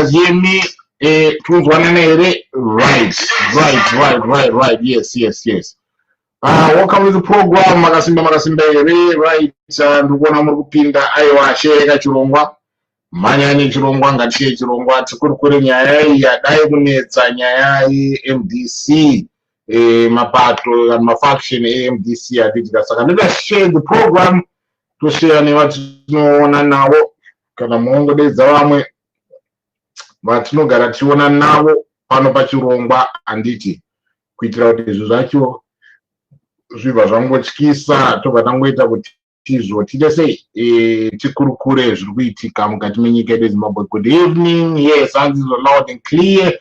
hear me? Choose one and right. Yes. Welcome to the program. Magasimba right. Ndikuona muri kupinda aiwa sheka chirongwa. Manyani chirongwa ngatiye chirongwa tikurukure nyaya yadai kunetsa nyaya MDC. Mapato and mafaction AMDC achitika saka ndida share the program to share nevatinoona navo kana muongodedza vamwe vatinogara tichiona navo pano pachirongwa handiti kuitira kuti izvo zvacho zvibva zvangotyisa tobva tangoita kuti tizotite sei tikurukure zviri kuitika mukati menyika yedu yeZimbabwe. Good evening. Yes, hands is loud and clear.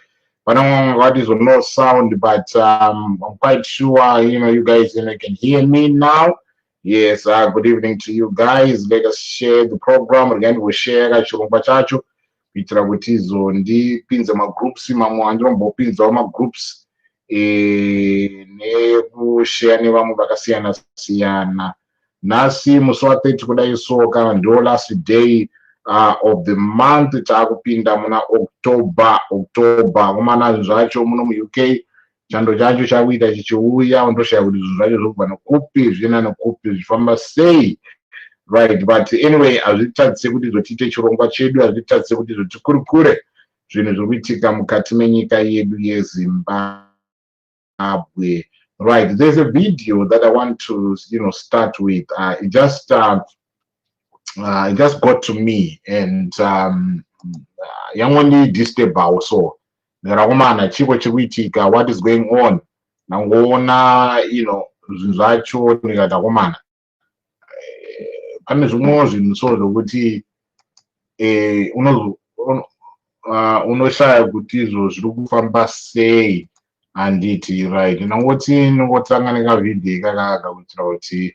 But I don't know what is no sound, but I'm quite sure you guys can hear me now. Yes, good evening to you guys. Let us share the program. Again, we share chirongwa chacho kuitira kuti izondipinze magroups mamwe andirombopinzawo magroups nekushare nevamwe vakasiyana siyana. Nhasi musi wa30 kudai soka ndo last day of the month taakupinda muna October kumana zvacho muno muUK chando chacho chakuita chichiuya undoshaya kuti zvinhu zvacho zvokubva nokupi zvina nokupi zvifamba sei, right? But anyway, hazvitadzise kuti zvotiite chirongwa chedu, hazvitadzise kuti zvotikurukure zvinhu zviri kuitika mukati menyika yedu yeZimbabwe. Right, there's a video that I want to start with. It just got to me, and yangondi disturb also ndarakomana chiko chikuitika, what is going on, nangoona zvinhu zvacho ndikatakomana pane zvimwe zvinhu so zvokuti unoshaya kuti izvo zviri kufamba sei handiti, right? Ningotanga nekavidhio ikakaka kuitira kuti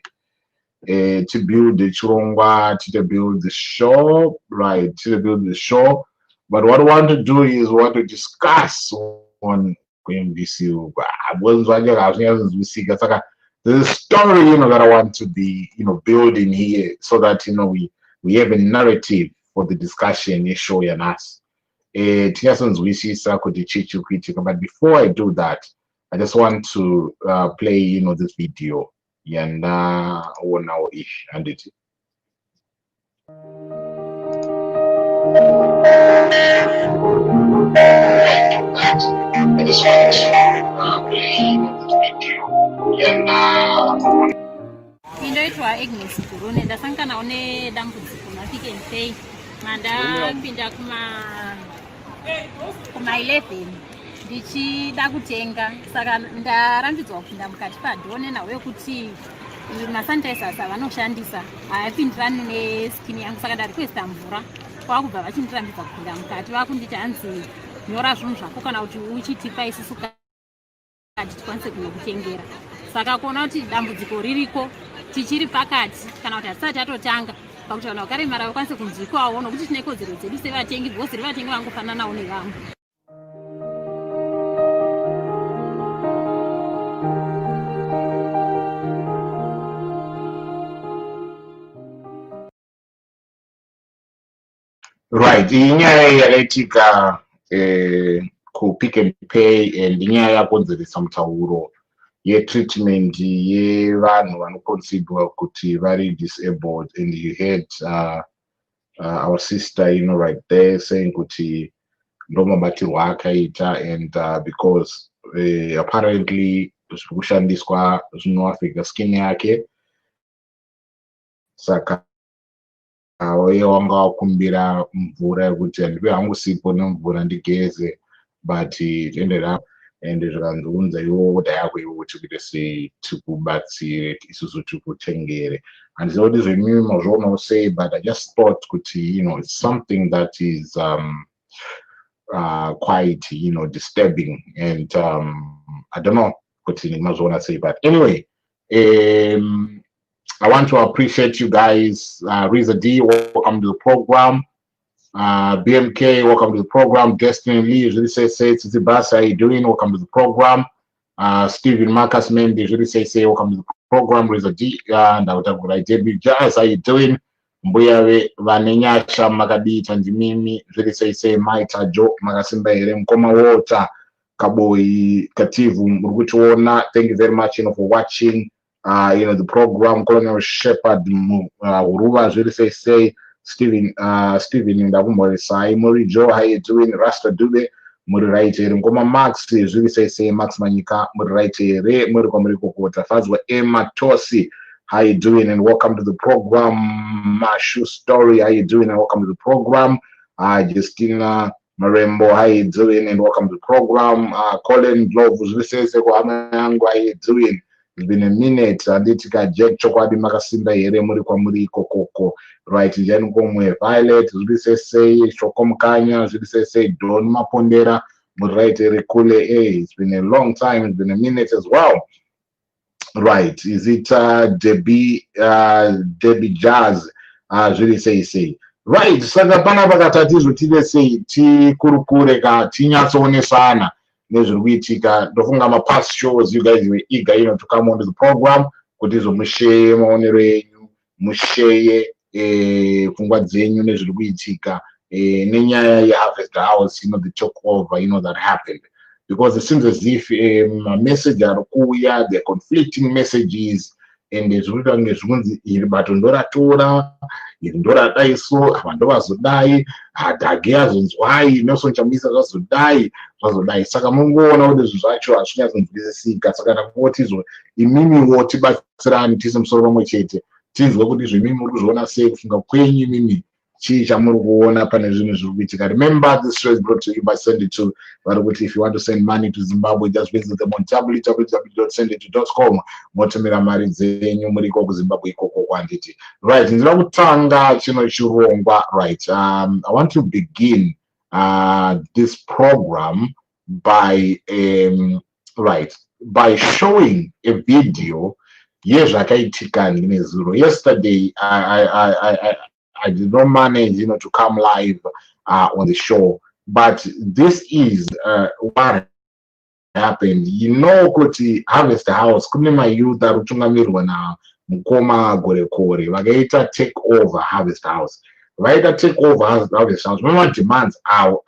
to chirongwa, to build the show, right? To build the show. But what I want to do is want to discuss on MDC. There's a story, that I want to be, building here so that, we have a narrative for the discussion issue and us. But before I do that, I just want to play, this video. And now ish and it. I just want to play this video. And Indoitwa Agnes Kurune ndasangana one dambudziko mapike mpei mandapinda kuma 11 ndichida kutenga, saka ndarambidzwa kupinda mukati padhone nawe kuti masanitizers avanoshandisa haapindirani neskini yangu, saka ndarequesta mvura kwakubva vachindirambidza kupinda mukati. Vakunditi hanzi nyora zvinhu zvako kana kuti uchitipa isusu kati tikwanise kunokutengera. Saka kuona kuti dambudziko ririko tichiri pakati kana kuti hatisati tatotanga pakuti vanhu vakaremara vakwanise kunzwikwawo, nokuti tine kodzero dzedu sevatengi, bhosi revatengi vangofananawo nevamwe. right, inyaya yakaitika ku Pick n Pay and inyaya yakonzeresa mutauro yetreatment yevanhu vanoconsiderwa kuti vari disabled, and you heard our sister right there saying kuti ndomabatirwa akaita, and because apparently zviri kushandiswa zvinoaffecta skin yake, saka wanga wakumbira mvura yekuti handive hangu sipo nemvura ndigeze, but it ended up and zvikanzunza iwo oda yako iwo kuti kuite sei tikubatsire isusu tikutengere. Handiziva kuti zvemimi mazvoonawo sei, but I just thought kuti it's something that is quite disturbing, and I don't know kuti mazvoona sei, but anyway, I want to appreciate you guys. Riza D, welcome to the program. BMK, welcome to the program. Destiny Lee, usually say, Tizibas, how you doing? Welcome to the program. Stephen Marcus Mendy, usually say, welcome to the program. Riza D, and I would have good idea. Jazz, how you doing? mbuyave vane nyasha makadita ndimimi zviri sei Maita Jo makasimba here mukoma wota Kaboi Kativu muri kutiona. Thank you very much for watching the program. Colonel Shepherd Huruva zviri sei Steven ndakumboresai muri Jo, how you doing? Rasta Dube muri right here mukoma Max zviri sei Max Manyika muri right here muri kwamuri kokota. Fazwa Emma Tosi, how you doing and welcome to the program. Mashu Story, how you doing and welcome to the program. Justina Marembo, how you doing and welcome to the program. Colin Glove, how you doing? It's been a minute. Anditika Jack Chokwadi Makasinda here muri kwamuri kokoko. Right, Jan Komwe Violet, say Shokom Kanya, say Don Mapondera, but right Kule. It's been a long time, it's been a minute as well. Right, is it Debbie Jazz? Really say. Right, Sagapana Bagatatizo Tide T Kurukureka, Tinyasone Sana, Nezwitika, Dofungama past shows, you guys were eager, to come onto the program. Kutizo Mushe, Monere, Mushe, Fungwa Zenyu, Nezwitika, Nenya Harvest House, the talk over, that happened. Because it seems as if a message are kuya, the conflicting messages, and there's written as Batundora Tora, Indora Daiso, Amandova Zudai, Hadagias, why no such a miss as die, Sakamungo, and all this was actually as soon as the Kasakana what is Imimi Watiba Tism Soromochete, Tis what is Mimuruzona safe from the Queen Mimi. Remember, this show is brought to you by Send It To. But if you want to send money to Zimbabwe, just visit them on www.sendit2.com. Right, right. I want to begin this program by showing a video. Yesterday, I did not manage, to come live on the show, but this is what happened. Kuti Harvest House, kunema youth arutungamirwa na Mukoma Gorekore, vakaita take over Harvest House. Vaita take over Harvest House. Remember demands are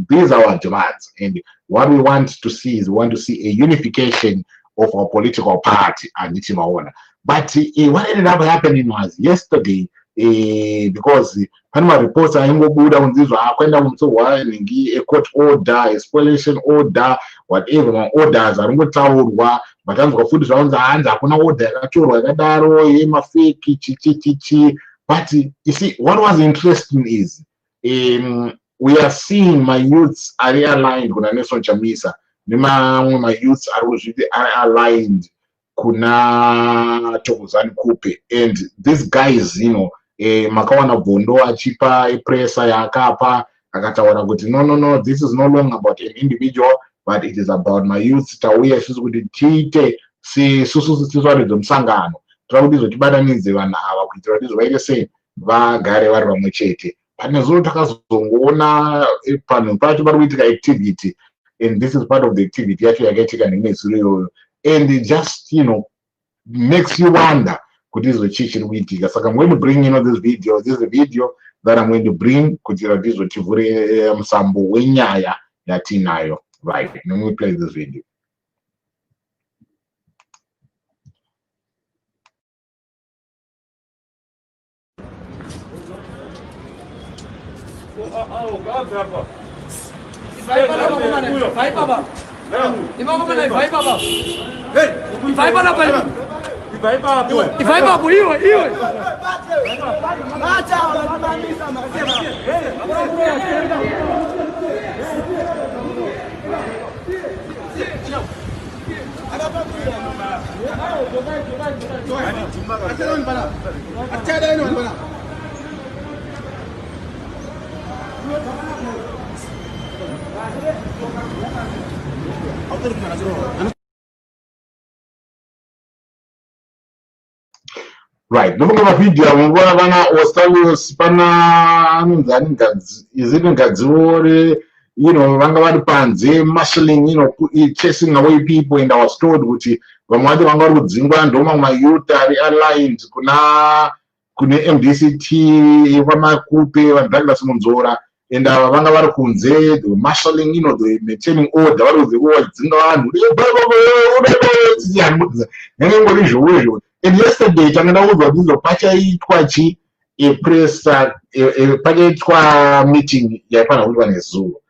these are our demands, and what we want to see is a unification of our political party and Nichimaona. But what ended up happening was yesterday. Because Panama reports are Buddha on this a court order, a spoliation order, whatever orders are but I'm going food around the hands. I order but you see, what was interesting is we are seeing my youths are aligned with a nation Chamisa. My youths are aligned. Kuna Tokuzani Kupe, and these guys, Makawana Bondo Achipa, Presa Yakapa, Akatawana Guti. No, this is no longer about an individual, but it is about my youth. Tawia, she's with the Tite, see, Susu Sangano. Traudis with Badaniz, and our Kitradis, where they say, Va Gareva Ramuchete. Panazotakas Zongona, Panupatua activity, and this is part of the activity. Actually, I get it and it's real. And it just, makes you wonder, could this be chicken with Tiga? So I'm going to bring this video. This is a video that I'm going to bring. Could you this with Sambo Winyaya Yatinayo? Right. Let me play this video. Right, look at the video. I'm going to marshalling, chasing away people in our store. My youth are aligned. kune MDCT vamakupe vaDouglas Munzora and ava vanga vari kunze, they were marshalling, the maintaining order, vari kunze kuwadzinga vanhu ngangori izvozvo. And yesterday takandaudzwa kuti pachaitwa pachaitwa meeting yaifanira kuitwa neZulu.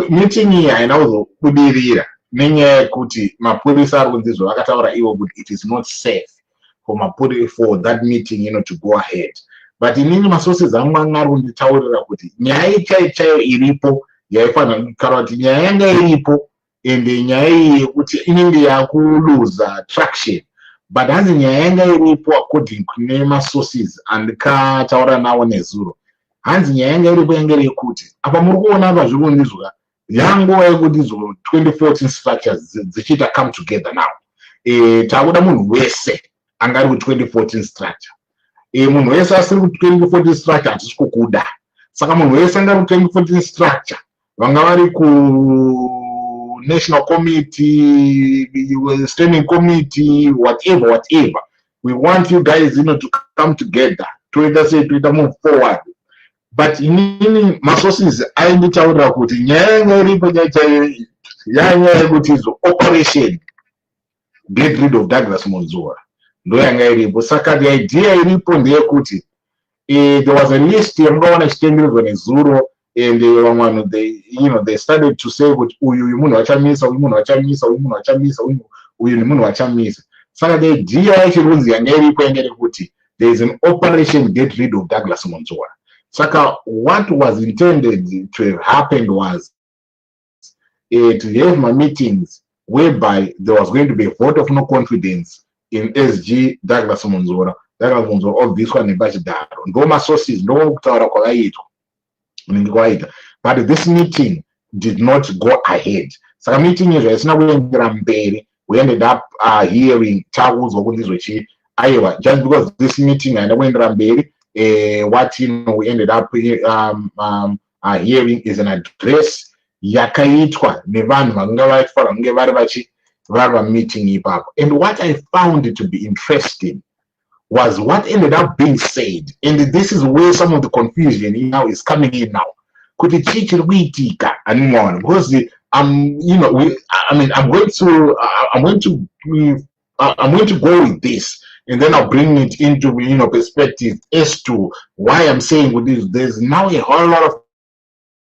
Meeting iyi haina kuzobudirira nenyaya yekuti mapurisa ari kunze vakataura ivo kuti it is not safe for that meeting to go ahead. But inini masources angu anga ari kunditaurira kuti nyaya chaiyo iripo yaifanira kugara kuti nyaya yanga iripo ende nyaya iyi yekuti inenge yakuluza traction. But hanzi nyaya yanga iripo according kune masources andikataura nawo neZulu, hanzi nyaya yanga iripo yanga iri yekuti apa muri kuona apa zviri kunizwa yanguva yekuti 2014 structures dzichiita come together now. Takuda munhu wese anga ari ku2014 structure. Munhu wese asiri ku2014 structure hatisi kukuda. Saka munhu wese anga ari ku2014 structure, vanga vari ku National Committee, Standing Committee, whatever. We want you guys, to come together to move forward. But inini masources ainditaurira kuti nyaya yanga iripo nyaya yekuti operation get rid of Douglas Munzora ndo yanga iripo. Saka the idea iripo ndeyekuti there was a list yamukaona chitenderedzwa neZuro, and they started to say kuti uyu munhu achamisa, uyu munhu achamisa, uyu munhu achamisa, uyu ni munhu achamisa. Saka the idea yachirunzi yanga iripo yanga iri kuti there is an operation get rid of Douglas Munzora. Saka what was intended to have happened was to have my meetings whereby there was going to be a vote of no confidence in SG Douglas Munzora. Douglas Munzora obviswa nebachidaro. Ndo masources ndo kutaura kwakaitwa. But this meeting did not go ahead. Saka meeting izvo isina kuendera mberi. We ended up hearing takudzwa kuti izvochi aiwa, just because this meeting haina kuendera mberi, what we ended up hearing is an address yakaitwa nevanhu vanga vaifara kunge vari meeting ipapo. And what I found to be interesting was what ended up being said, and this is where some of the confusion now is coming in now. Kuti chii chiri kuitika animaona, because I'm going to go with this, and then I'll bring it into perspective as to why I'm saying with this. There's now a whole lot of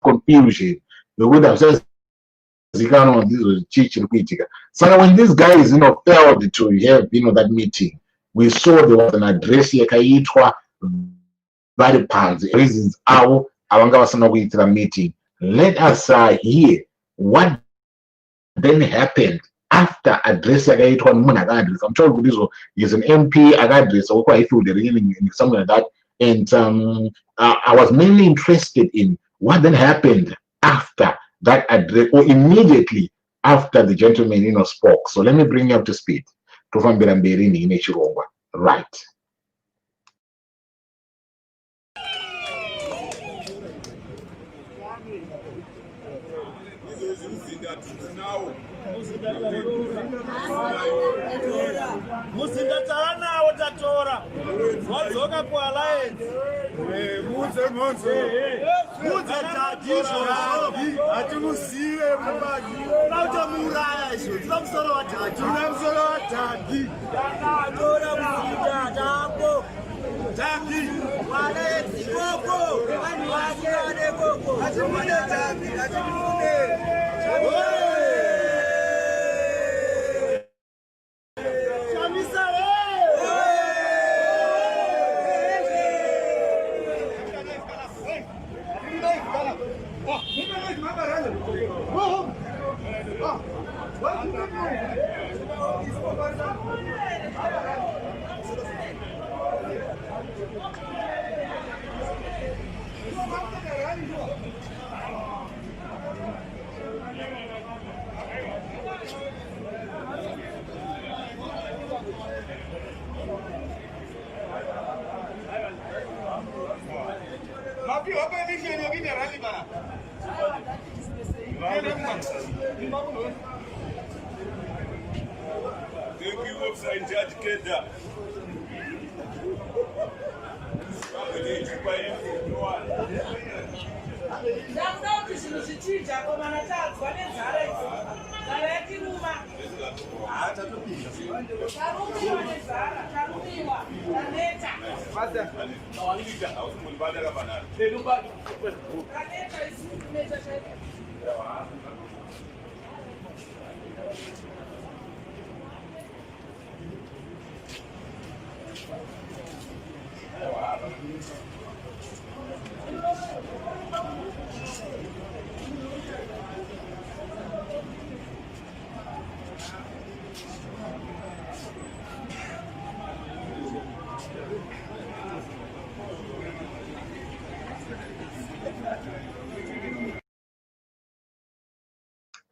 confusion. The would have said so when these guys failed to have that meeting, we saw there was an address yakaitwa vari panze reasons avo avanga vasina kuitira meeting. Let us hear what then happened after address yakaitwa nemunhu akaadresa. I'm told kuti is an MP akaadresa wekwa Highfield something like that. And I was mainly interested in what then happened after that address, or immediately after the gentleman spoke. So let me bring you up to speed. Tofambira mberi ine chirongwa. Right. Musingatana utatora. Wazoka kwa alliance. Muze tatizo. Atimusire mbaji. Lauta muraya isho. Tunamsoro wataki. Tora musija tambo. Taki. Wale koko. Wale koko. Atimune taki. Atimune. Thank you, Judge Keda.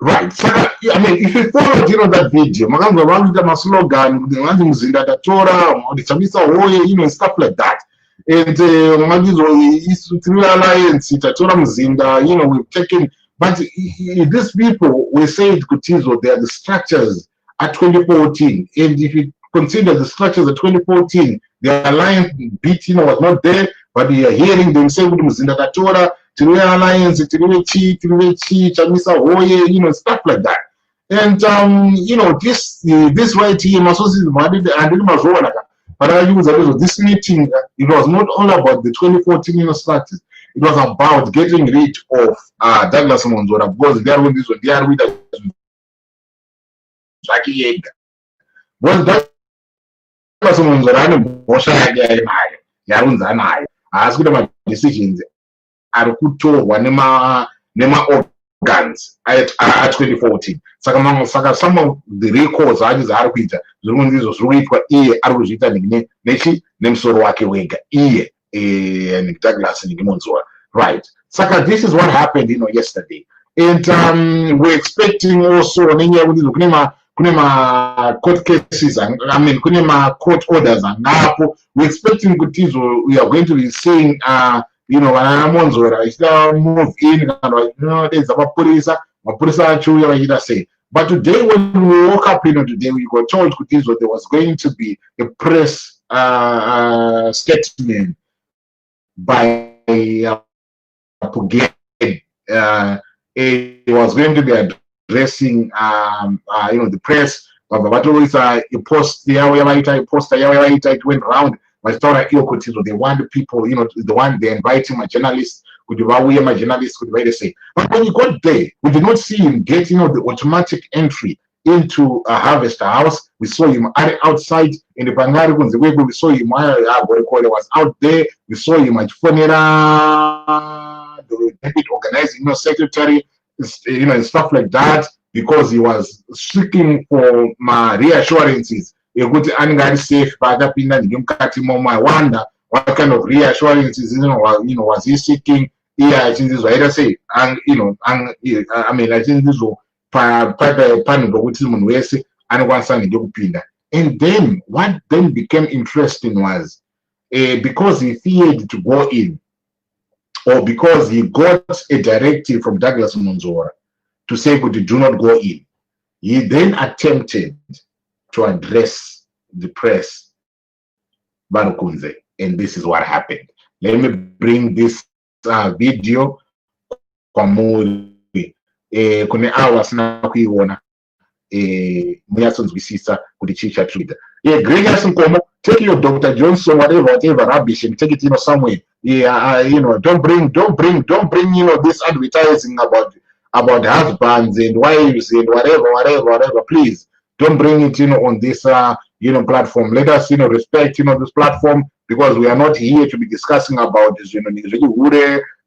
Right. So, I mean, if you follow, that video, Maganza Ramita Maslogan, the Muzinda Datora, the Chamisa Hoye, stuff like that. And Magizo, through Alliance, Tatora Muzinda, we've taken, but these people, we say it Kutizo, they are the structures at 2014. And if you consider the structures at 2014, the Alliance beat, was not there, but we are hearing them say Muzinda Datora, Tiriwe Alliance, Tiriwe Chi, Chamisa Hoye, stuff like that. And this right here, but this meeting, it was not all about the 2014 structures. It was about getting rid of Douglas Monzora, because they are with this one, they are with Jackie Yeager. Because Douglas Monzora, Bosha Yarunzana, I asked them about decisions. Arikuto nema organs at 2014. Saka some of the records are arikuita. Zurundizo zurikwa arujita nechi nemsoro wake wega and Douglas Monzora. Right. Saka, this is what happened, yesterday. And we're expecting also kunema court cases, kunema court orders and napo. We're expecting Kutizo, we are going to be seeing Monzora is move in, there's a Mapolisa say. But today, when we woke up, today we got told Kutizo there was going to be a press statement by Pugin. It was going to be addressing, the press. But post it went round. They want people, they're inviting my journalists, my journalists, they say. But when you got there, we did not see him get, the automatic entry into a harvester house. We saw him outside in the Bangarigons, the way we saw him, was out there. We saw him at Fonera, the deputy organizing, secretary, and stuff like that, because he was seeking for my reassurances. A good angry safe bada pinda nimkati mama. I wonder what kind of reassurances was he seeking. Yeah, I think this was either say I mean I think this was pan wese and one son pinda. And then what then became interesting was because he feared to go in, or because he got a directive from Douglas Monzora to say do not go in, he then attempted to address the press, Barukunze, and this is what happened. Let me bring this video kwa muri kune hours na kuiona Muyason's visisa kudichicha Twitter. Yeah, Greg Komo, take your Dr. Johnson, whatever rubbish, and take it somewhere. Yeah, don't bring this advertising about husbands and wives and whatever. Please don't bring it on this platform. Let us respect this platform, because we are not here to be discussing about this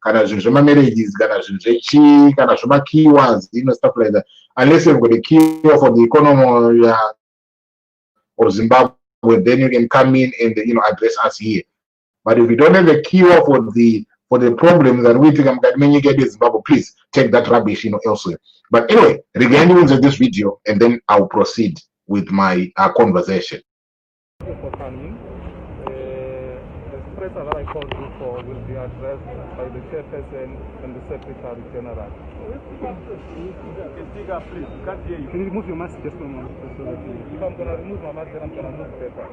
kana zvinhu marriages kana zvinhu zvechi kana keywords stuff like that, unless you've got a keyword for the economy of Zimbabwe, then you can come in and address us here. But if you don't have a keyword for the problems that we think you get in Zimbabwe, please take that rubbish elsewhere. But anyway, regarding this video, and then I'll proceed with my conversation. For coming. The press that I called you for will be be addressed by the chairperson and the secretary general. Can you remove your mask just for a moment? If I'm going to remove my mask, then I'm going to move better.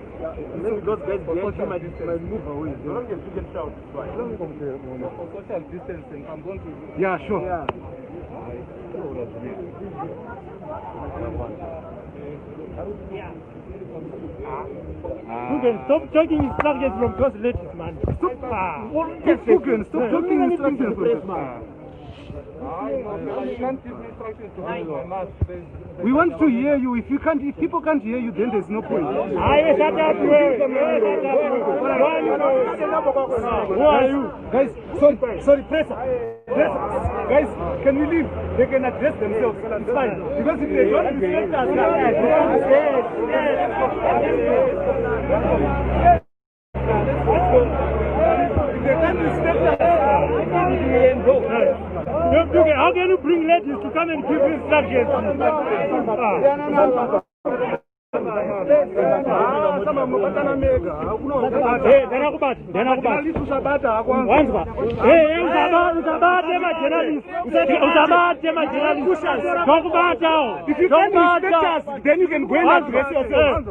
Because guys behind you might move away. You can shout. For social distancing, I'm going to... Yeah, sure. Yeah. Fugen, stop talking instructions from those ladies, man. Stop. Fugen, stop talking instructions from those man. You can't give me instructions to remove my mask. We want to hear you. If people can't hear you, then there's no point. Who are you? Guys, sorry, pressure. Guys, can we leave? They can address themselves. It's fine. Because if they don't respect us, if they can't respect us, how can you bring ladies to come and give instructions? then you can go and address yourself.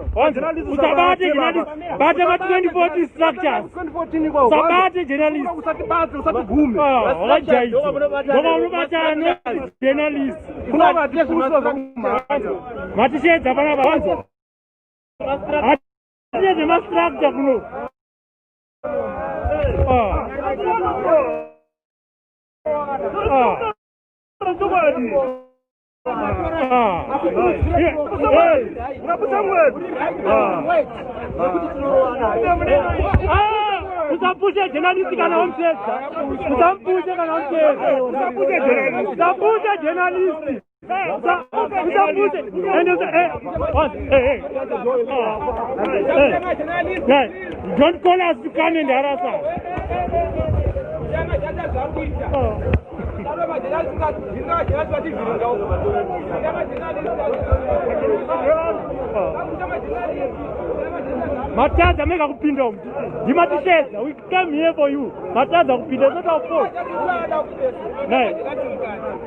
Usapusha journalist kana omthetha. Usapusha kana omthetha. Usapusha journalist. Don't call us to come and harass us. Mataza mega kupinda umtu. Dimatisheza, we came here for you. Mataza kupinda, not our fault. Nice.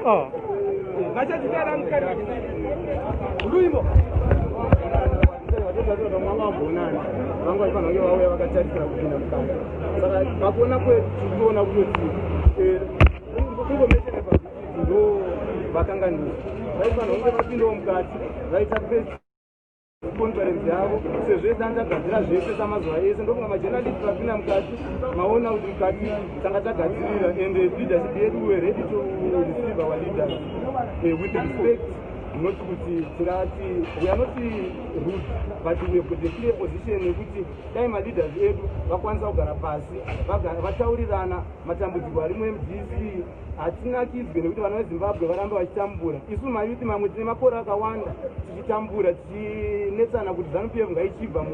Oh. conference yavo sezvezanza gadzira zvese samazuva ese ndokunga majournalists vapinda mukati maona kuti mukati tanga tagadzirira and leadership yedu were ready to receive our leaders with respect. Not kuti tingati we are not rude but we have got a clear position yekuti time leaders edu vakwanisa kugara pasi vataurirana matambudziko ari muMDC hatinakidzwe nekuti vana veZimbabwe varambe vachitambura. Isu mayuthi mamwe tine makore akawanda tichitambura tichinetsana kuti ZANU-PF ngaichibva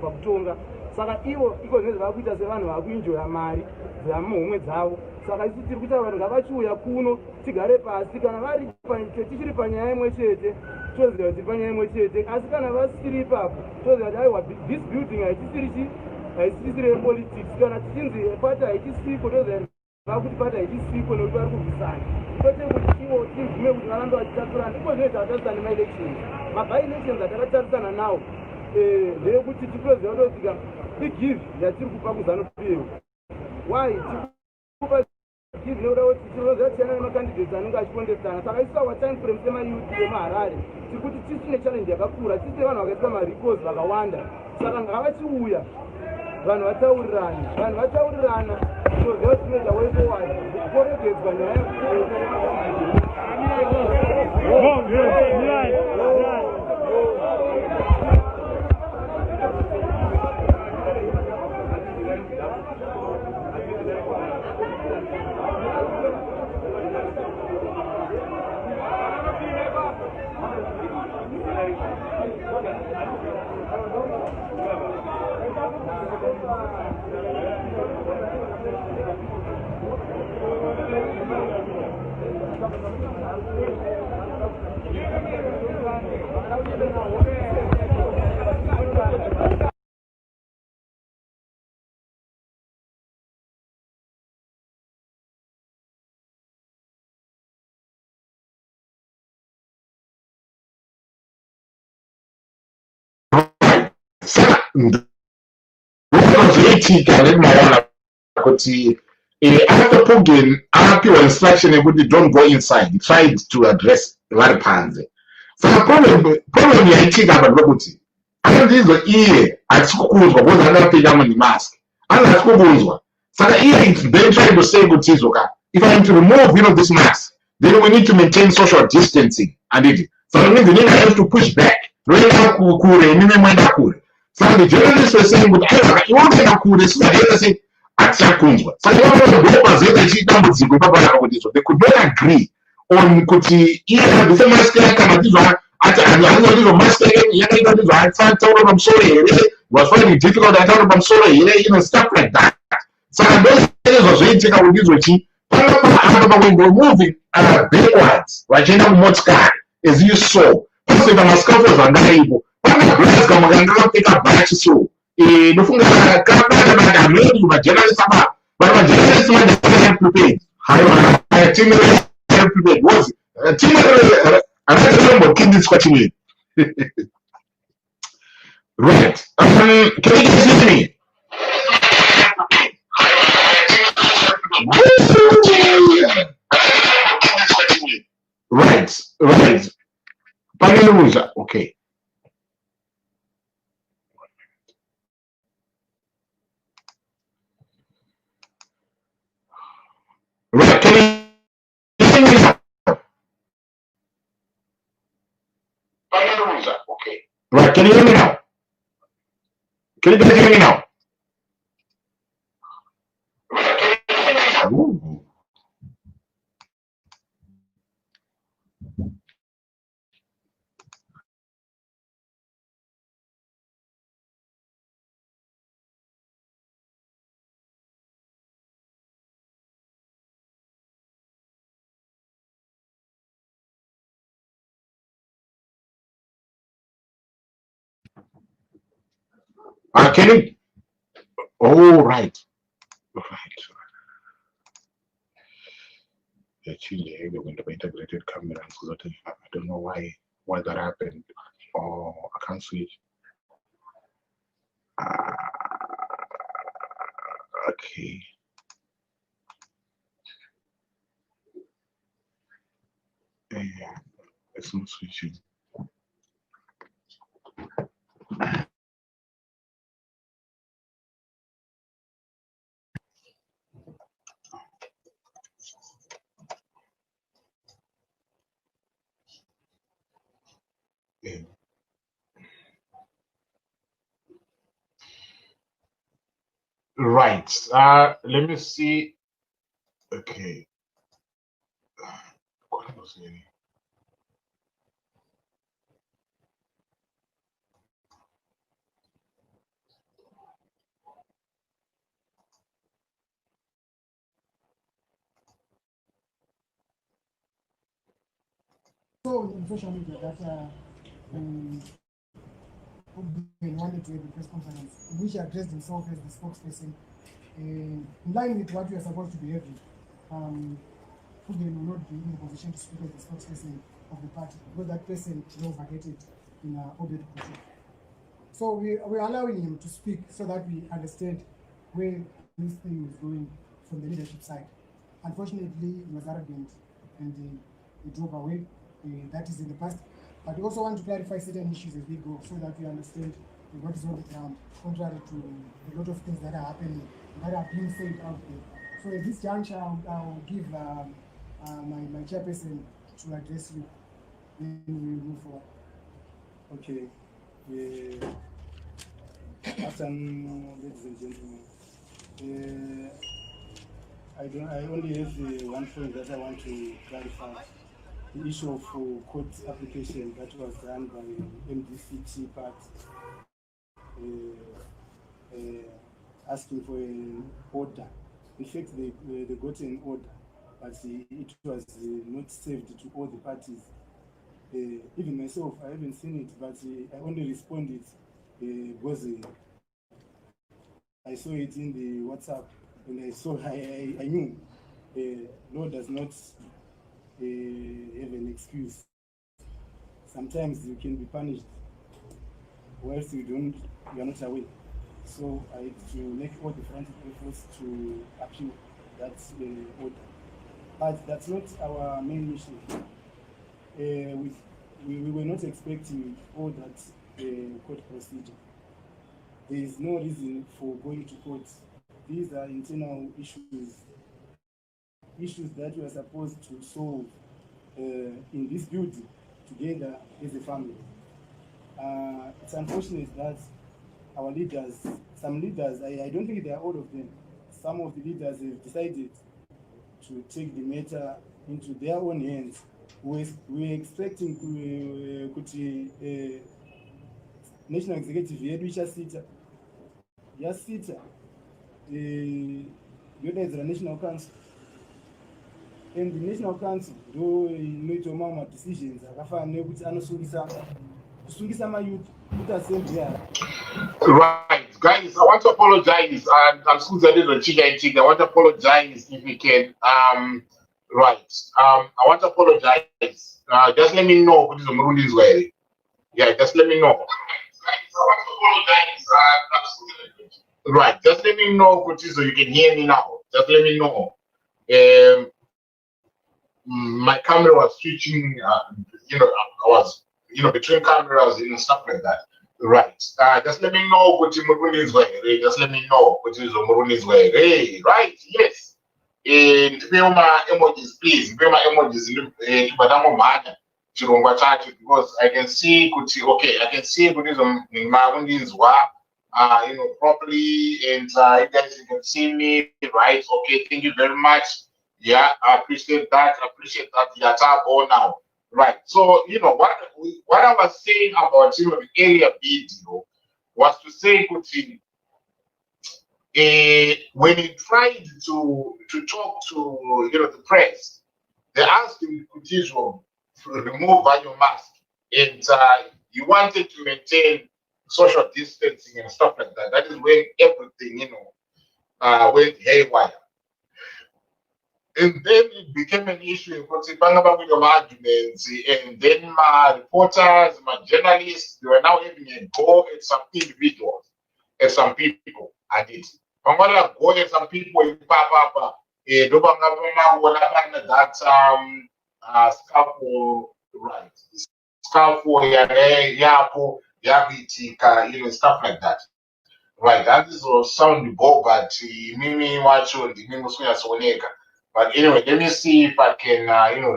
pakutonga. Saka ivo iko zvinhu zvavakuita sevanhu vakuenjoya mari dzamuhomwe dzavo. Saka isu tiri kuti vanhu ngavachiuya kuno tigare pasi kana vari tichiri panyaya imwe chete toziva kuti panyaya imwe chete, asi kana vasiri ipapo toziva kuti aiwa this building haisisiri politics kana tichinzi pata haichisiko toziva vakuti pata haichisiko nekuti vari kubvisana kwete kuti ivo tivume kuti varambe vachitaturana. Iko zvinoita vatarisana nemaelections maby-elections atakatarisana nawo ndeyekuti titoziva kutotika igive yatiri kupa kuZANU-PF why tikupa give nekuda kuti tinoziva tiyana nemacandidates anenge achikondesana. Saka isu our time frame semayuth emaharare tiri kuti tisine challenge yakakura, tisine vanhu vakaita marecalls vakawanda. Saka ngavachiuya vanhu vataurirana tinoziva kuti tinoita way forward kuregedzwa nyaya saka ndozvoitika nemaona kuti after Pugin akapiwa instruction yekuti don't go inside, he tried to address vari panze. Saka problem yaitika apa ndopekuti anondizo iye hatisi kukunzwa because akapfeka nemask, hatisi kukunzwa. Saka iye it's then trying to say kuti izoka, if I am to remove this mask, then we need to maintain social distancing, and it so it means I have to push back. Roenda kure, nime mwenda kure. So the journalists were saying, but you want to kure, so they say, Atsakunzwa. So they could not agree on kuti iya the mask kama ndizo atizo mask yakaita ndizo atauro pamusoro here, was finding it difficult atauro pamusoro here, stuff like that. So those zvoitika kuti ndizochi we're moving backwards, vachienda kumotikari as you saw. Pasika mascaffolds angaipo pana glass kama akapfeka bhachi so ndofunga kana ameni majournalists apa majournalists vana prepared hayo team prepared was team anatambokindiswa chimwe. Right, can you guys hear me? Right. Paneluza, okay. Right, can you hear me now? Paneluza, okay. Right, can you hear me now? Can you guys hear me now? Ooh. Can you? Oh, right. Actually, the window integrated camera, so that I don't know why that happened. Oh, I can't switch. Okay. Yeah, it's not switching. Yeah. Right. Let me see. Okay. What was it? So on social media that Pugin wanted to have a press conference in which he addressed himself as the spokesperson. In line with what we are supposed to be having, Pugin will not be in the position to speak as the spokesperson of the party because that person was vacated in Obed Kutu. So we are allowing him to speak so that we understand where this thing is going from the leadership side. Unfortunately, he was arrogant and he drove away. That is in the past. But we also want to clarify certain issues as we go so that we understand what is on the ground, contrary to a lot of things that are happening, that are being said out there. So at this juncture, I'll give my chairperson to address you. Then we will move forward. Okay. Afternoon, ladies and gentlemen. I only have one point that I want to clarify. The issue of court application that was done by MDCT part, asking for an order. In fact, they got an order, but it was not served to all the parties. Even myself, I haven't seen it, but I only responded because I saw it in the WhatsApp, and I knew law does not have an excuse. Sometimes you can be punished whilst you don't we are not aware. So I had to make all the frantic efforts to appeal that order. But that's not our main mission. We were not expecting all that court procedure. There is no reason for going to court. These are internal issues that we are supposed to solve in this building together as a family. It's unfortunate that our leaders, some leaders, I don't think they are all of them, some of the leaders have decided to take the matter into their own hands. We're expecting kuti National Executive yedu ichasita yasita yodaidzira National Council, and the National Council ndo inoita mamwe decisions akafanana nekuti kusungisa mayouth kuti assembly yaro. Right, guys, I want to apologize. I'm school I want to apologize if we can. Right. I want to apologize. Just let me know what is the Murundi's way. Yeah, just let me know. I want to apologize. Right, just let me know what is so you can hear me now. Just let me know. My camera was switching. I was, between cameras and stuff like that. Right. Just let me know what is Murundi's way. Just let me know what is the Murundi's way. Hey, right? Yes. And my emojis, please. My emojis. Because I can see, okay, I can see what is Murundi's way. Properly, and you guys can see me, right? Okay, thank you very much. Yeah, I appreciate that. Yeah, tap on now. Right. So, what I was saying about, the area video was to say, when he tried to talk to, the press, they asked him to remove your mask, and he wanted to maintain social distancing and stuff like that. That is when everything, went haywire. And then it became an issue with arguments, and then my reporters, my journalists, they were now having a go at some individuals, at some people. I did. I'm gonna go at some people in Papa, that scalpel, right? Scalpel, yapo, yabitika, stuff like that. Right, that is all sound go, but Mimi watch on the Soneka. But anyway, let me see if I can,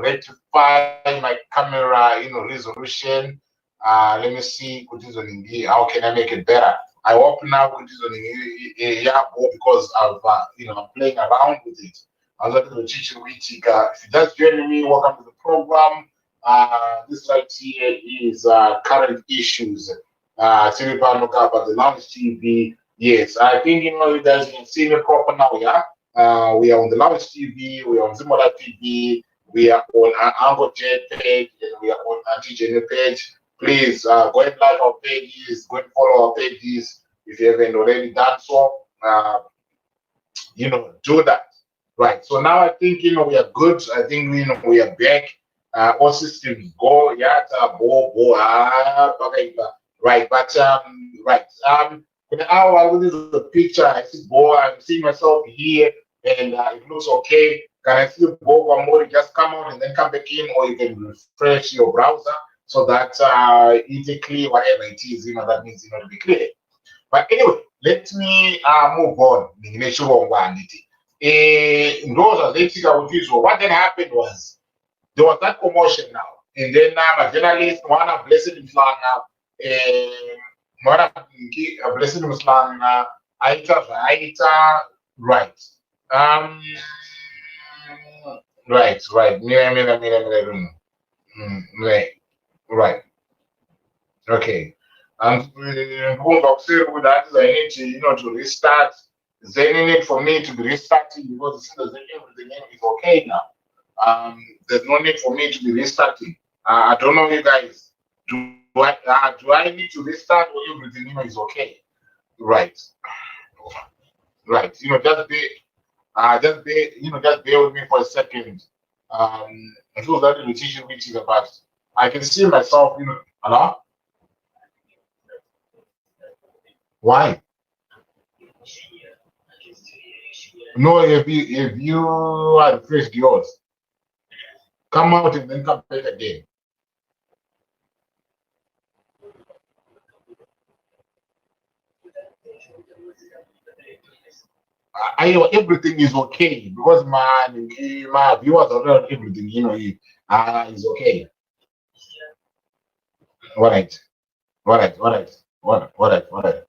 rectify my camera, resolution. Let me see how can I make it better. I hope now because I've, I'm playing around with it. I was going to teach you. If you just joining me, welcome to the program. This right here is current issues. About the Lounge TV. Yes, I think you guys can see me proper now, yeah. We are on the Lounge TV, we are on Zimola TV, we are on Angle J page, and we are on Anti-Jenny page. Please go and like our pages, go and follow our pages if you haven't already done so. Do that. Right. So now I think we are good. I think we are back. All systems go. Yeah, right. But right. Now this is the picture. I see I'm seeing myself here, and it looks okay. Can I see one more? Just come out and then come back in, or you can refresh your browser so that it's clear whatever it is. That means to be clear. But anyway, let me move on. What then happened was there was that commotion now, and then a journalist, one of Blessed Mslanga, Blessed Mslanga, Aita, right. Right. Right. Okay. And that is I need to, to restart. Is there any need for me to be restarting because everything is okay now? There's no need for me to be restarting. I don't know, you guys. Do I need to restart or everything is okay? Right. Right. Just bear with me for a second. I feel that the teaching which is about. I can see myself, hello? Why? No, if you are refreshed yours, come out and then come back again. Everything is okay because my viewers are not everything, is okay. All right, all right, all right, all right, all right,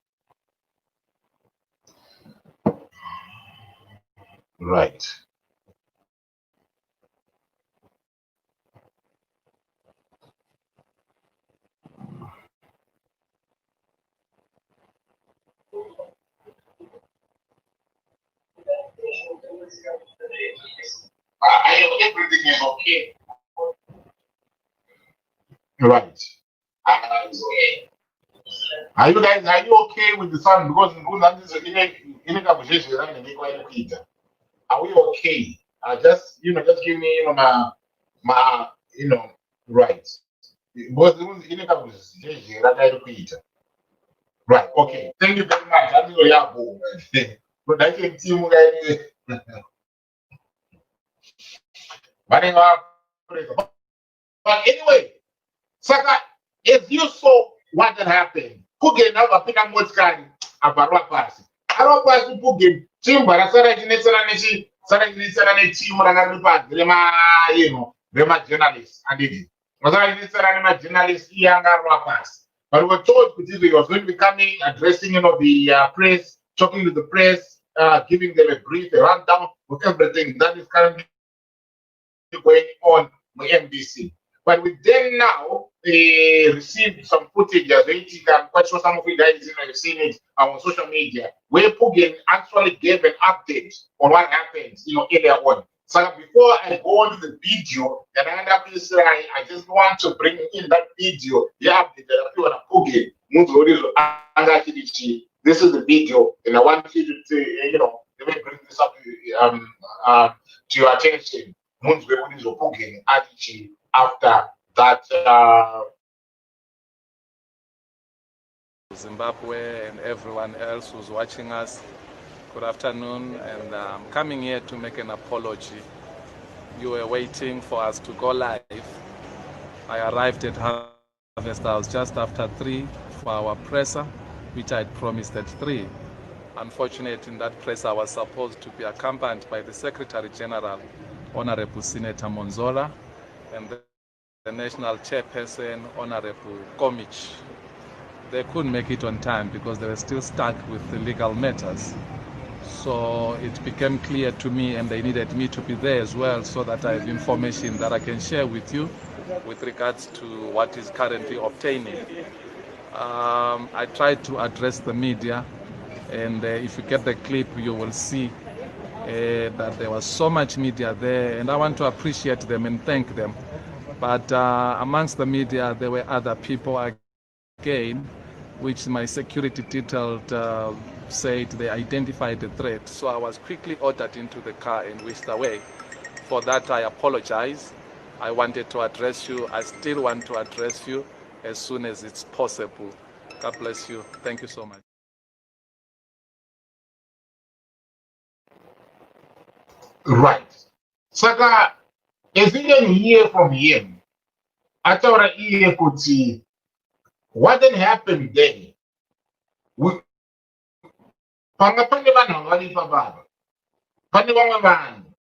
right. Everything is okay. Right. It's okay. Are you okay with the sound? Because in a conversation, are we okay? Just give me my right. Because in a conversation, right. Okay. Thank you very much. I'm going to but I can see you guys. But anyway, Saka, if you saw what had happened, Pugen now apina motkani abarwa pasi. Arwa pasi Pugen chimba la sara jinesana ne team ranga ripa rema journalists and it. Masara jinesana ne journalists yanga arwa pasi. But we were told he was going to be coming, addressing the press, talking to the press, giving them a brief, a rundown of everything that is currently going on with MDC. But we then now received some footage as I'm quite sure some of you guys have seen it on social media, where Pugen actually gave an update on what happened, earlier on. So before I go on to the video, and I end up this, I just want to bring in that video, the update that I feel on Pugen. This is the video, and I want you to, let me bring this up to your attention. After that, Zimbabwe and everyone else who's watching us, good afternoon, and I'm coming here to make an apology. You were waiting for us to go live. I arrived at Harvest House just after 3 for our presser, which I had promised at 3. Unfortunately, in that presser, I was supposed to be accompanied by the Secretary General, Honorable Senator Monzola, and the National Chairperson, Honorable Komich. They couldn't make it on time because they were still stuck with the legal matters. So it became clear to me, and they needed me to be there as well, so that I have information that I can share with you with regards to what is currently obtaining. I tried to address the media, and if you get the clip, you will see that there was so much media there, and I want to appreciate them and thank them. But amongst the media, there were other people again, which my security detail said they identified the threat. So I was quickly ordered into the car and whisked away. For that, I apologize. I wanted to address you. I still want to address you as soon as it's possible. God bless you. Thank you so much. right. Saka, as you can hear from him, I thought I could see what then happened then. Pane vanhu valipa baba. Pane vamwe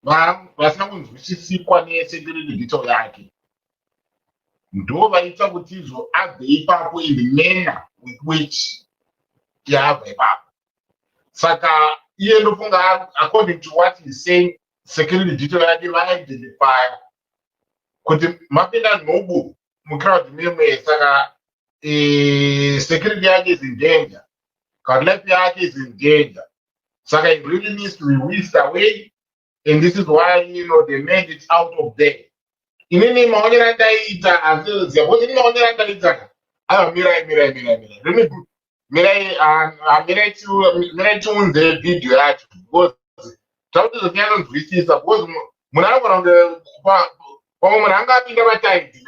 vanhu vasina kunzwisisikwa nesecurity detail yake. Ndo vaita kuti izvo abve ipapo in the manner with which yabva ipapo. Saka iye ndofunga according to what he's saying, security detail yake vaidentify kuti mapinda nhobu mucrowd memwe, saka security yake is in danger. Life yake is in danger. Saka it really needs to be whisked away, and this is why they made it out of there. Inini maonyera ndaita azilzia, but inini maonyera ndaita. Mirai tuunze video yacho, because tauti zvinyano nzwisisa, because munanga pamwe munhu angapinda vataiti.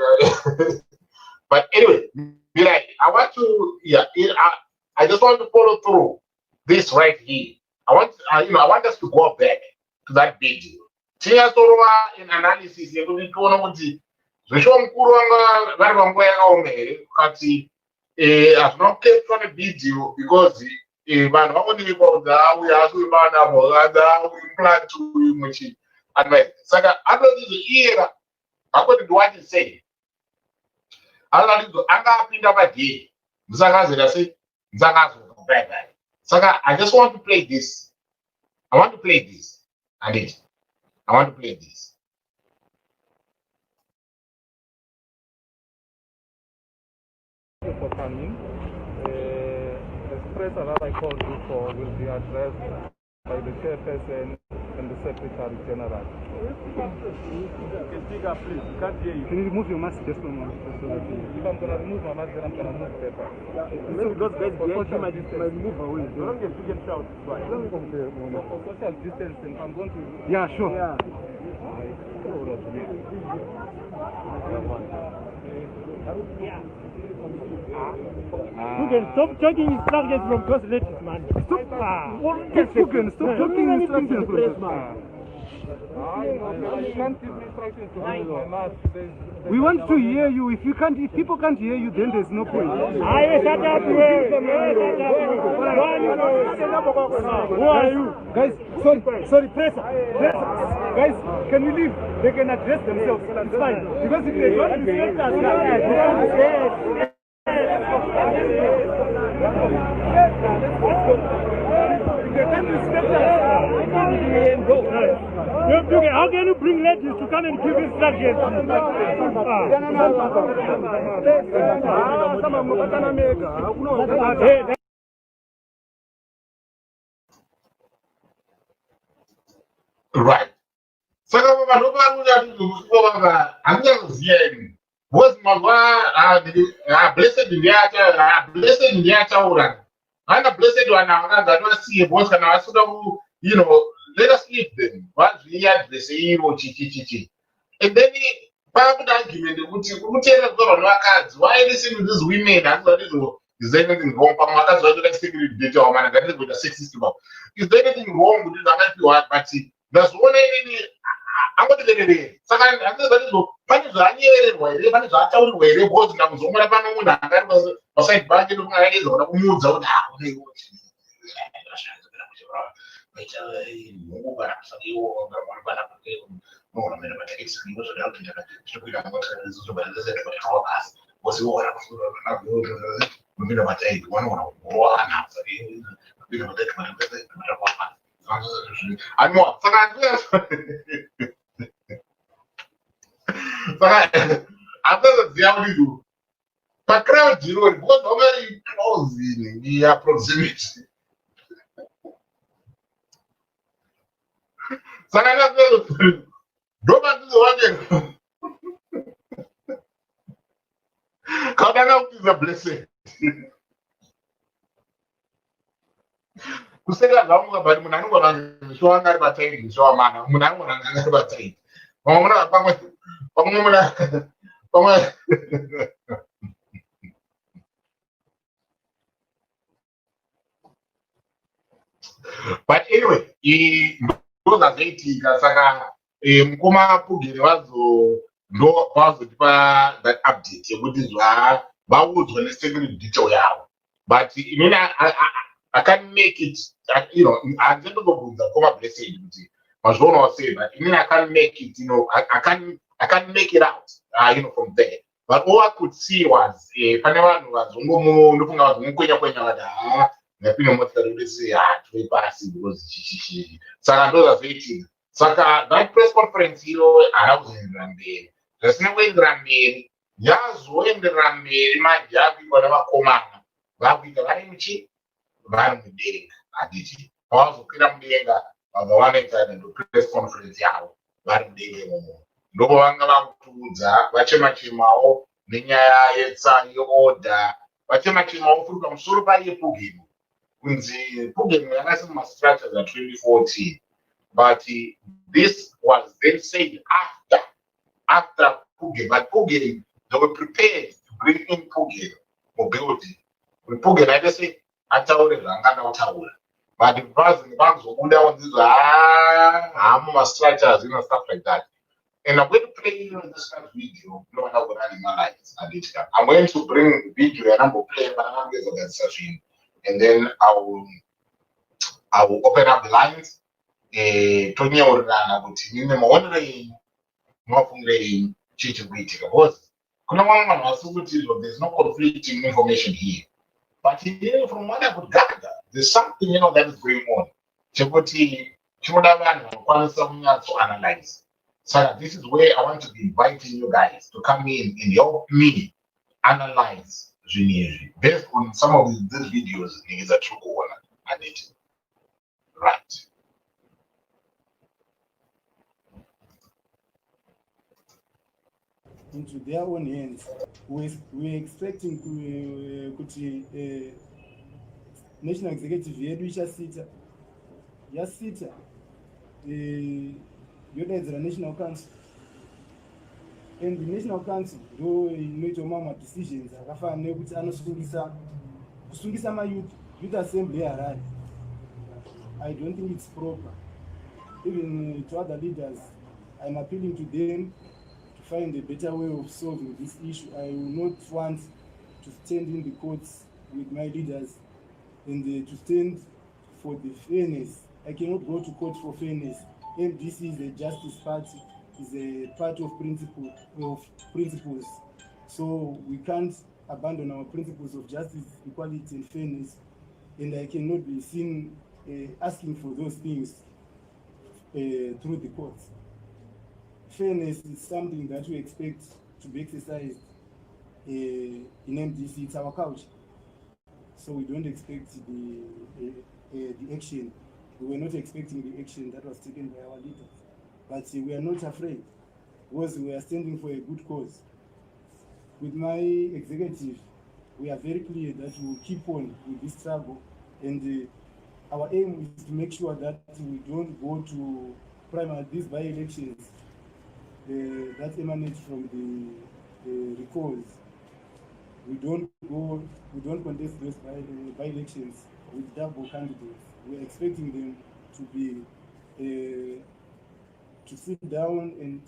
But anyway, Mirai, I want to, I just want to follow through this right here. I want us to go back to that video. Tiyasorova in analysis yekuti tione kuti zvisho mukuru vanga vari panguva yakaoma here kati hazvina kukepwa nevidhiyo because vanhu vangonekwa kuti auya asivanapo plant muchi advice saka anotizvoiyera akoti ndiwati sei anotizvo anga apinda pagame ndisakazera sei ndisakazoka bye. Saka I just want to play this. I want to play this. I want to play this. For coming, the expressor that I called you for will be addressed by the chairperson and the secretary general. Speak up, please. Can't hear you. Can you remove your mask just for a moment? If I'm going to remove my mask, then I'm going to move paper. Maybe because guys behind you might move away. So long as you can shout. For social distancing, I'm going to... Yeah, sure. Yeah. You can stop talking instructions from those ladies, man. Stop. You can stop talking instructions from this man. You can't give me instructions to hold my mask. We want to hear you. If people can't hear you, then there's no point. Who are you? Guys, sorry, press. Guys, can we leave? They can address themselves. It's fine. Because if they don't respect us, how can you bring ladies to come and give instructions? Right. Saka vanhu vakuda handizivi because blessed ndiyachaura hana blessed vanhu avakagati vasiye because kana vasida let us leave them vazviadrese ivo chichichichi and then pakuda argument yekuti kumuteera kutorwa nevakadzi why listen to these women is there anything wrong pamwe vakadzi vachoda security data wamana ngatizoita sexist babo is there anything wrong kuti vangapiwa but ndazoona inini angotilererei saka handizatizo pane zvaanyererwa here pane zvaataurirwa here because ndakuzomona pano munhu angari pasaidi bake ndokungaaiza kuda kumuudza kuti andoziva kuti pacrowd irori because vamari close in approximate saka ndoba ndizovane kaudanga kutiza blessed kuseka zvamwe but munhu anogona zvishowa ngari bataidi zvishowa mana munhu anogona ngari bataidi pamwe but anyway ndozvazvaitika saka mukoma pugere vazotipa that update yekuti vaudzwa nesecurity detail yavo but inini I can't make it, hanze ndotobvunza koma blessed kuti mazvionawo sei but inini I can't make it, I can't make it out, from there. But all I could see was pane vanhu ndofunga vazomukwenya-kwenya vati ndapinda motikari kuti tove pasi because chichichi saka ndozvazvaitika saka that press conference iyo haana kuzoendera mberi zvisina kuendera mberi yazoendera mberi manje akuitwa nevakomana vakuita vari muchi vari mudenga handiti pavazokwira mudenga vabva vanoita press conference yavo vari mudenga imomo ndoko vanga vakutiudza vachema-chemawo nenyaya yeorder vachema-chemawo furi pamusoro paiyepugemu kunzi pugemu yakasi mumastructures a2014 but this was then said after pugemu but pugemu they were prepared to bring in pugemu mobility when pugemu I just say ataure zvaangada kutaura. But bhazi vakuzobuda kunziza structures, stuff like that. And I'm going to play this kind of video. No, I'm going to bring video and I'm going to play that session, and then I will open up the lines. There's no conflicting information here. But from what I could gather, there's something that is going on. To analyze. So this is where I want to be inviting you guys to come in and help me analyze based on some of these videos. Is a true one, and it right. Into their own hands. We're expecting National Executive yedu ichasita yasita yodaidzira National Council, and the National Council ndo inoita mamwe decisions akafanana nekuti kusungisa youth assembly yeHarare. I don't think it's proper. Even to other leaders, I'm appealing to them to find a better way of solving this issue. I will not want to stand in the courts with my leaders and to stand for the fairness. I cannot go to court for fairness. MDC is a justice party, is a party of principles. So we can't abandon our principles of justice, equality, and fairness. And I cannot be seen asking for those things through the courts. Fairness is something that we expect to be exercised in MDC. It's our culture. So we don't expect the action. We were not expecting the action that was taken by our leaders. But we are not afraid, because we are standing for a good cause. With my executive, we are very clear that we will keep on with this struggle, and our aim is to make sure that we don't go to these by-elections that emanate from the recalls. We don't contest those by-elections with double candidates. We're expecting them to be to sit down and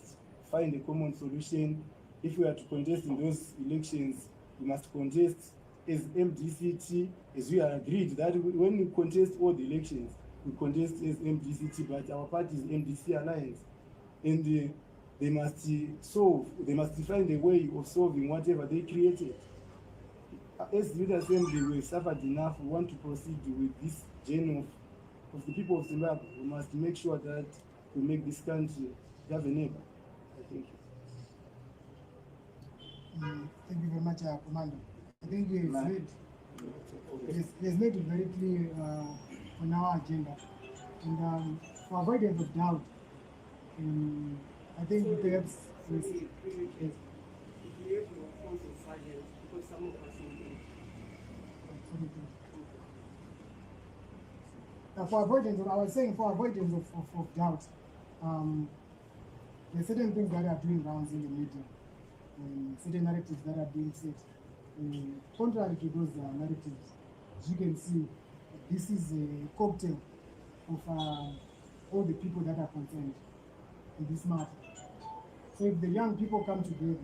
find a common solution. If we are to contest in those elections, we must contest as MDCT, as we are agreed that when we contest all the elections, we contest as MDCT, but our party is MDC Alliance, and they must find a way of solving whatever they created. As the assembly, we suffered enough. We want to proceed with this journey of the people of Zimbabwe. We must make sure that we make this country have a neighbor. Thank you. Thank you very much, Commander. I think he has made it very clear on our agenda. And for avoidance of doubt, I think perhaps for avoidance of doubt, there are certain things that are doing rounds in the media, certain narratives that are being set. Contrary to those narratives, as you can see, this is a cocktail of all the people that are concerned in this matter. So if the young people come together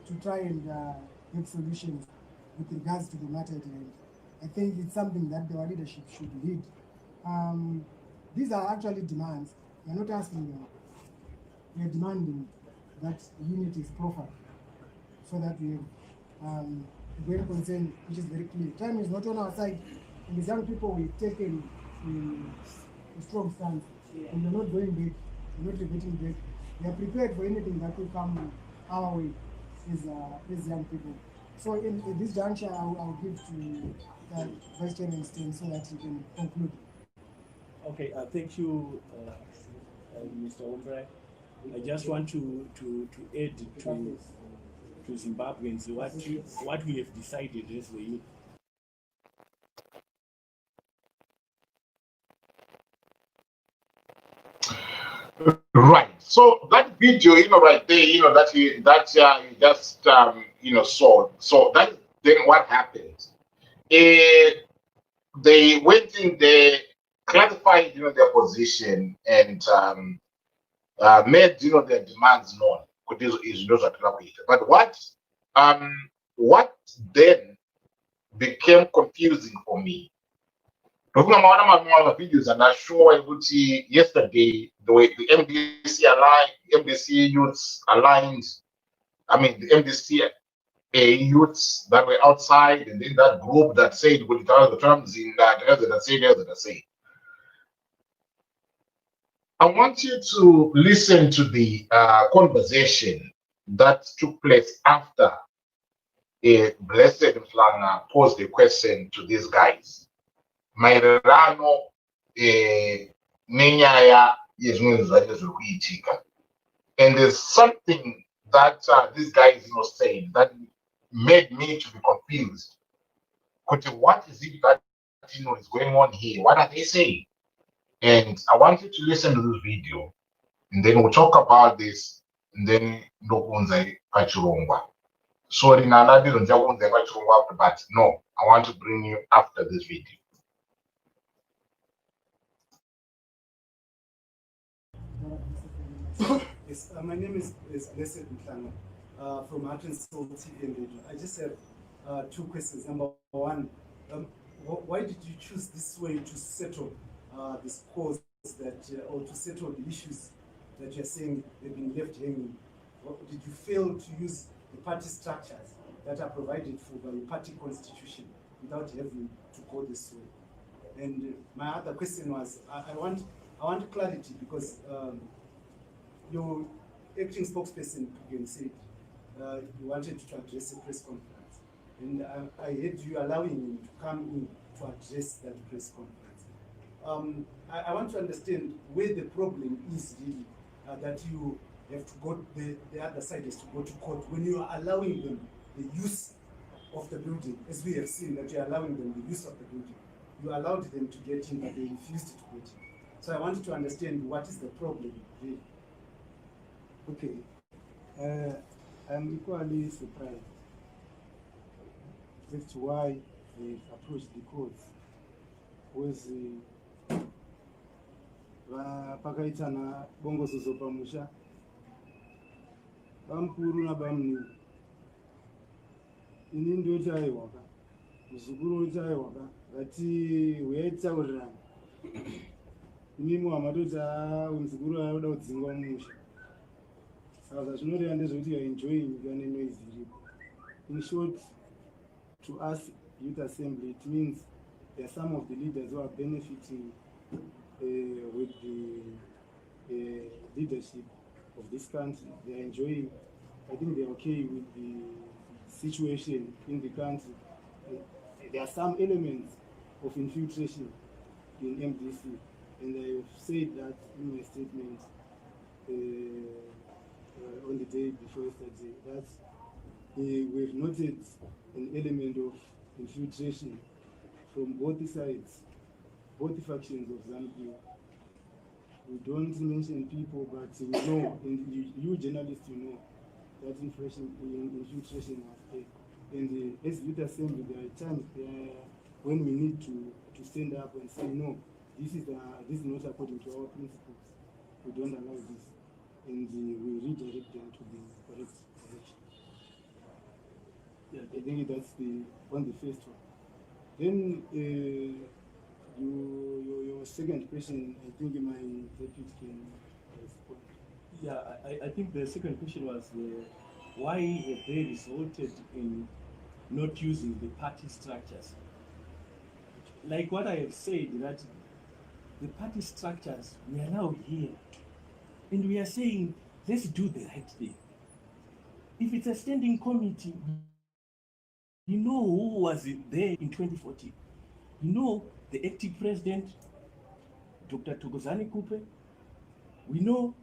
to try and get solutions with regards to the matter at hand, I think it's something that our leadership should lead. These are actually demands. We are not asking them. We are demanding that unity is proffered so that we have a very concern, which is very clear. Time is not on our side. And as young people, we've taken a strong stance. And we're not going back. We're not reverting back. We are prepared for anything that will come our way as young people. So in this juncture, I'll give to Vice Chairman Stein so that he can conclude. Okay, thank you, Mr. Ombre. I just want to add to Zimbabweans what we have decided as the youth. Right. So that video, right there, that you just saw. So that then what happened? they went in there, clarified, their position, and made, their demands known. But what then became confusing for me. Videos and I show yesterday the way the MDC youths aligned. I mean the MDC youths that were outside, and then that group that said with the terms in that say. I want you to listen to the conversation that took place after Blessed Mhlanga posed a question to these guys. Maererano nenyaya yezvinhu zvacho zviri kuitika. And there's something that these guys said that made me to be confused. What is it that is going on here? What are they saying? And I want you to listen to this video, and then we'll talk about this, and then ndokunzai pachirongwa. Sorry, Nana didn't but no, I want to bring you after this video. Yes, my name is Blessed Mhlanga from Heart and Soul TV and Radio. I just have two questions. Number one, why did you choose this way to settle this cause or to settle the issues that you're saying they've been left hanging? Did you fail to use the party structures that are provided for by the party constitution without having to go this way? And my other question was, I want clarity because your acting spokesperson again said you wanted to address a press conference, and I heard you allowing him to come in to address that press conference. I want to understand where the problem is really, that you have to go, the other side is to go to court when you are allowing them the use of the building, as we have seen that you are allowing them the use of the building. You allowed them to get in, but they refused to get in. So I wanted to understand what is the problem really. Okay, I'm equally surprised as to why they approached the courts with pakaitana bongozozo pamusha bamukuru nabamuni ini ndochaiwaka muzukuru uchaiwaka ngati uyaitisaurirana imimi wamatoti muzukuru anoda kudzingwa mumusha. Saka zvinoreva ndezvekuti you're enjoying your noise iripo. In short, to us youth assembly, it means there are some of the leaders who are benefiting with the leadership of this country. They are enjoying. I think they're okay with the situation in the country. There are some elements of infiltration in MDC, and I have said that in my statement on the day before yesterday, that we've noted an element of infiltration from both sides, both factions of ZANU-PF. We don't mention people, but we know, and you journalists, you know, that infiltration was there. And as youth assembly, there are times when we need to stand up and say, no, this is not according to our principles. We don't allow this. And we redirect them to the correct direction. Yeah, I think that's on the first one. Then your second question, I think my deputy can respond. Yeah, I think the second question was why have they resulted in not using the party structures? Like what I have said, that the party structures we are now here. And we are saying, let's do the right thing. If it's a standing committee, you know who was there in 2014. You know the active president, Dr. Thokozani Kupe. We know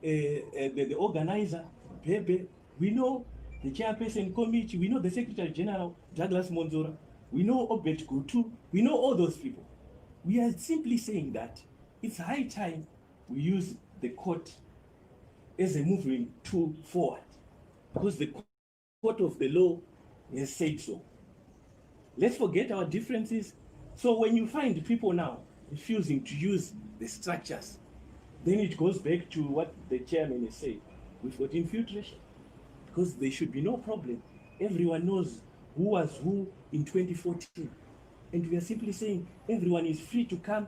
the organizer, Bebe. We know the chairperson committee. We know the secretary general, Douglas Monzora. We know Obet Gutu. We know all those people. We are simply saying that it's high time we use the court as a moving tool forward, because the court of the law has said so. Let's forget our differences. So when you find people now refusing to use the structures, then it goes back to what the chairman has said. We've got infiltration, because there should be no problem. Everyone knows who was who in 2014. And we are simply saying everyone is free to come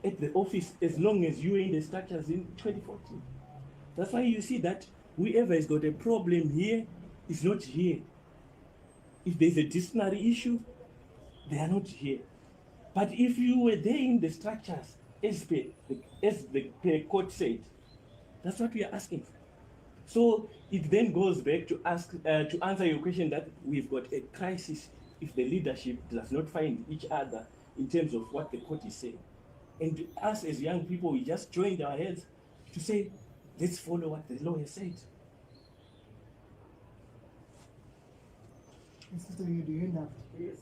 at the office as long as you are in the structures in 2014. That's why you see that whoever has got a problem here is not here. If there's a disciplinary issue, they are not here. But if you were there in the structures, as the court said, that's what we are asking for. So it then goes back to answer your question that we've got a crisis if the leadership does not find each other in terms of what the court is saying. And us as young people, we just joined our heads to say, let's follow what the law has said. Sister, you do you have? Yes.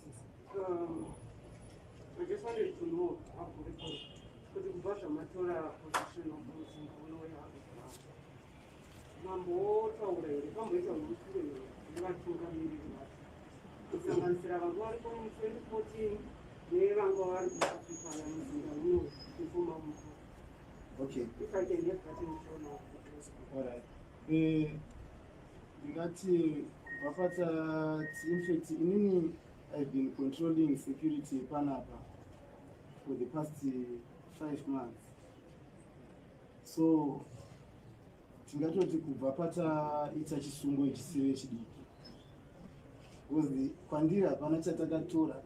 I just wanted to know how because the Basha Matora position of those in the way out of Mambo, Taway, come with a you want to come in. If someone said, I'm going from 2014, they are going to Africa and you know, Okay. if I can get that info now. All right. Vapata infect inini I've been controlling security Panapa for the past 5 months. So tingatoti kubva pataita chisungo chisire chidiki because kwandiri hapana chatakatora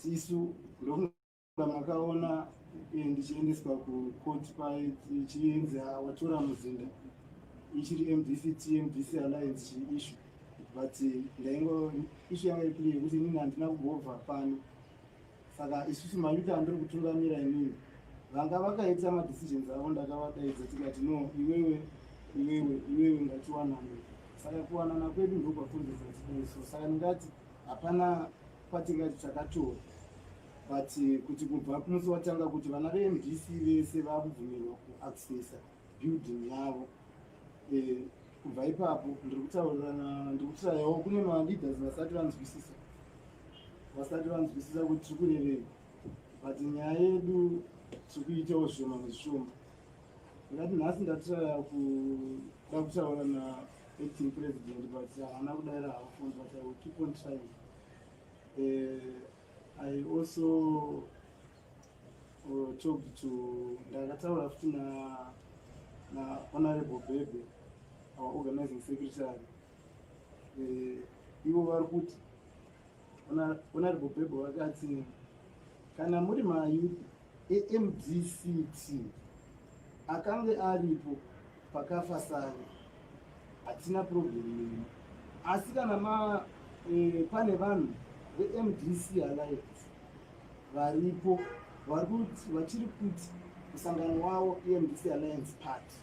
tisu ndokunga makaona ndichiendeswa kucourt chienza watora muzinda ichiri MDC Alliance chiri issue but ndaingo issue yanga iri yekuti inini handina kubva pano saka isusu manyuka andiri kutungamira inini vanga vakaita madecisions avo ndakavadaidza tikati no iwewe ngatiwanane saka kuwanana kwedu ndokwafundzisa chidaiso saka ndingati hapana kwatingati takatora but kuti kubva kumusi watanga kuti vana veMDC vese vakubvumirwa kuaccessa building yavo kubva ipapo ndiri kutaurawo kune maleaders vasati vanzwisisa kuti tiri kurevei but nyaya yedu tiri kuitawo zvishoma nezvishoma. Ngati nhasi ndatiraya kuda kutaura naacting president but haana kudaira hafoni but I will keep on trying. I also talked to ndakataura futi na Honorable Bebe, our organizing secretary. Ivo vari kuti Honorable Bebe vakati kana muri mayouth eMDCT akange aripo pakafa Sare hatina problem nemi, asi kana pane vanhu veMDC Alliance varipo vachiri kuti musangano wavo eMDC Alliance party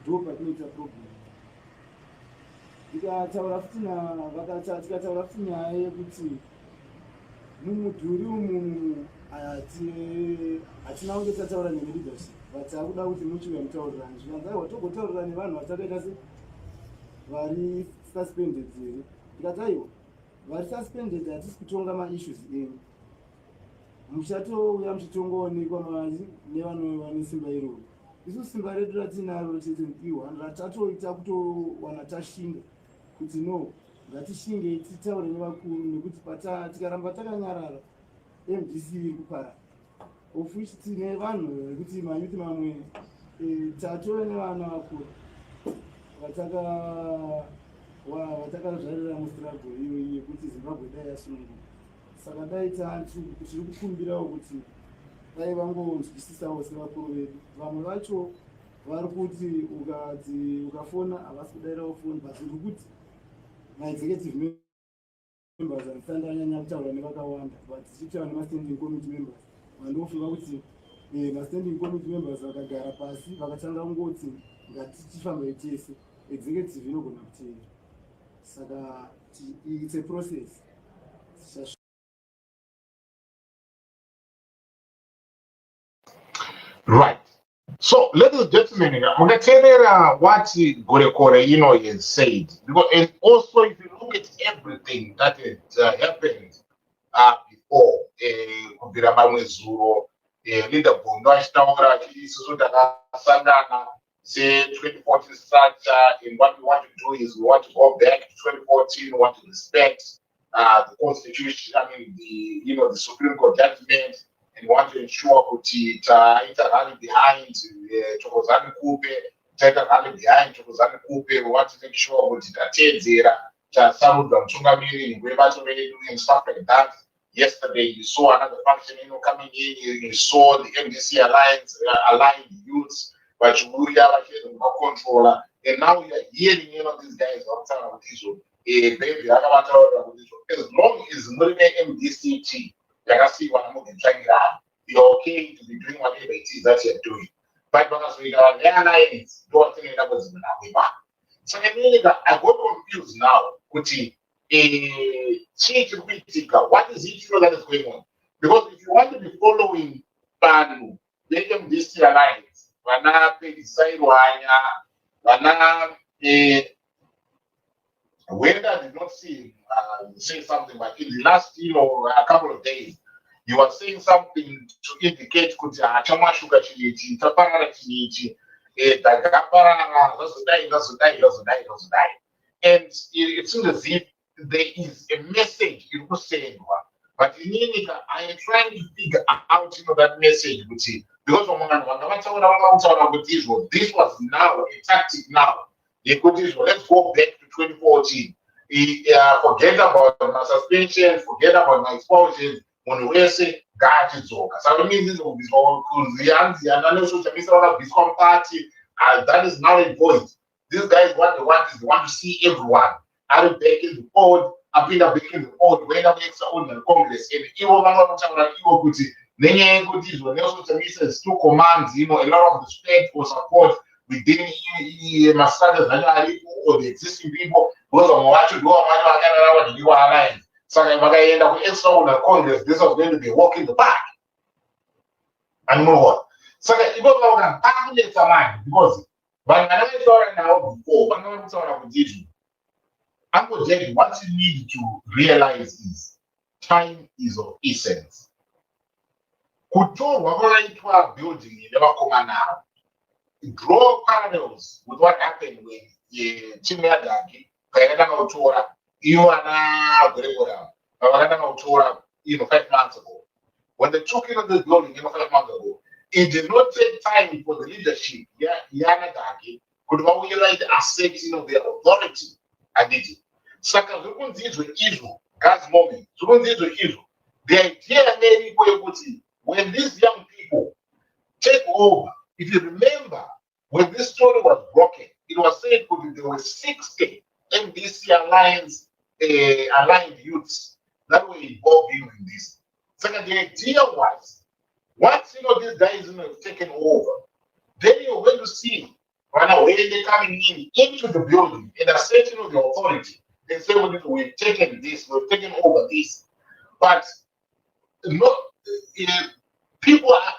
ndo patinoita problem. Tikataura futi nyaya yekuti mumudhuri umu hatina kunge tataura neleadership but akuda kuti muchiuya mutaurirani zvikanzaiwa togotaurira nevanhu vatakaita se vari suspended here. Tikati aiwa vari suspended hatisi kutonga maissues enyu, muchatouya muchitongoonekwa nevane simba iroro. Isu simba redu ratinaro chete iwa ratatoita kutowana tashinga kuti no ngatishinge titaure nevakuru nekuti tikaramba takanyarara MDC iri kuparara. Of which tine vanhu vekuti mayuthi mamwe tatove nevana vakuru vatakazvarira mustruggle iyo yekuti Zimbabwe dai yasununguka. Saka dai tiri kukumbirawo kuti dai vangonzwisisawo sevakuru vedu. Vamwe vacho vari kuti ukafona havasi kudairawo foni but uri kuti maexecutive members handisandi anyanya kutaura nevakawanda but tichitaura nemastanding committee members vandofunga kuti mastanding committee members vakagara pasi vakatanga kungoti ngatichifamba tese executive inogona kuteera. Saka it's a process. Right. So, ladies and gentlemen, I'm going to tell you what Gorekore has said. Because, and also, if you look at everything that has happened before, kubvira mamwe zuro leader Bondo achitaura achiti isusu takasangana se-2014 structure, and what we want to do is we want to go back to 2014, we want to respect the constitution, the Supreme Court judgment, and we want to ensure that it's rally behind Chokozani Kupe, we want to make sure that Tedzera, Tasarudwa Mchungamiri, and stuff like that. Yesterday, you saw another faction coming in, you saw the MDC Alliance, aligned youths, but you will have a controller, and now you are hearing, these guys outside of this. As long as MDCT, like I see what I'm trying to you're okay to be doing whatever it is that you're doing. But because we are the alliance, don't think that was back. So I mean, I got confused now. What is it that is going on? Because if you want to be following PANU, the MDC Alliance, when I did not see him say something, but in the last a couple of days, you are saying something to indicate and it seems as if there is a message you could say, but in I am trying to figure out that message because this was now a tactic now. Let's go back to 2014. Forget about my suspension, forget about my expulsion. When we say God is over. So I mean, this will be all party. That is now a point. These guys, what they want is they want to see everyone. I'm baking the board, I've been baking the board, when I'm extraordinary Congress, and even two commands, a lot of respect or support within or the existing people, because of what you do, you are aligned. So if I end up with extraordinary Congress, this was going to be walking the back. And move on. So if you go because when I saw it now before, when I saw it Uncle Jerry, what you need to realize is time is of essence. Kuto wakaitwa building never come now. Draw parallels with what happened with Chimiadagi, Kayana Otora, Iwana Gregora, Kayana Otora, 5 months ago. When they took into the building 5 months ago, it did not take time for the leadership, Yana Dagi, could realize the assets, their authority. Aditi. Saka Zukunzizo Israel, God's moment, Zukunzizo Israel. The idea when these young people take over, if you remember, when this story was broken, it was said there were 60 MDC Alliance aligned youths that were involved in this. So the idea was, once these guys have taken over, then you're going to see when they're coming into the building and asserting the authority and say, we've taken this, we've taken over this. But people are,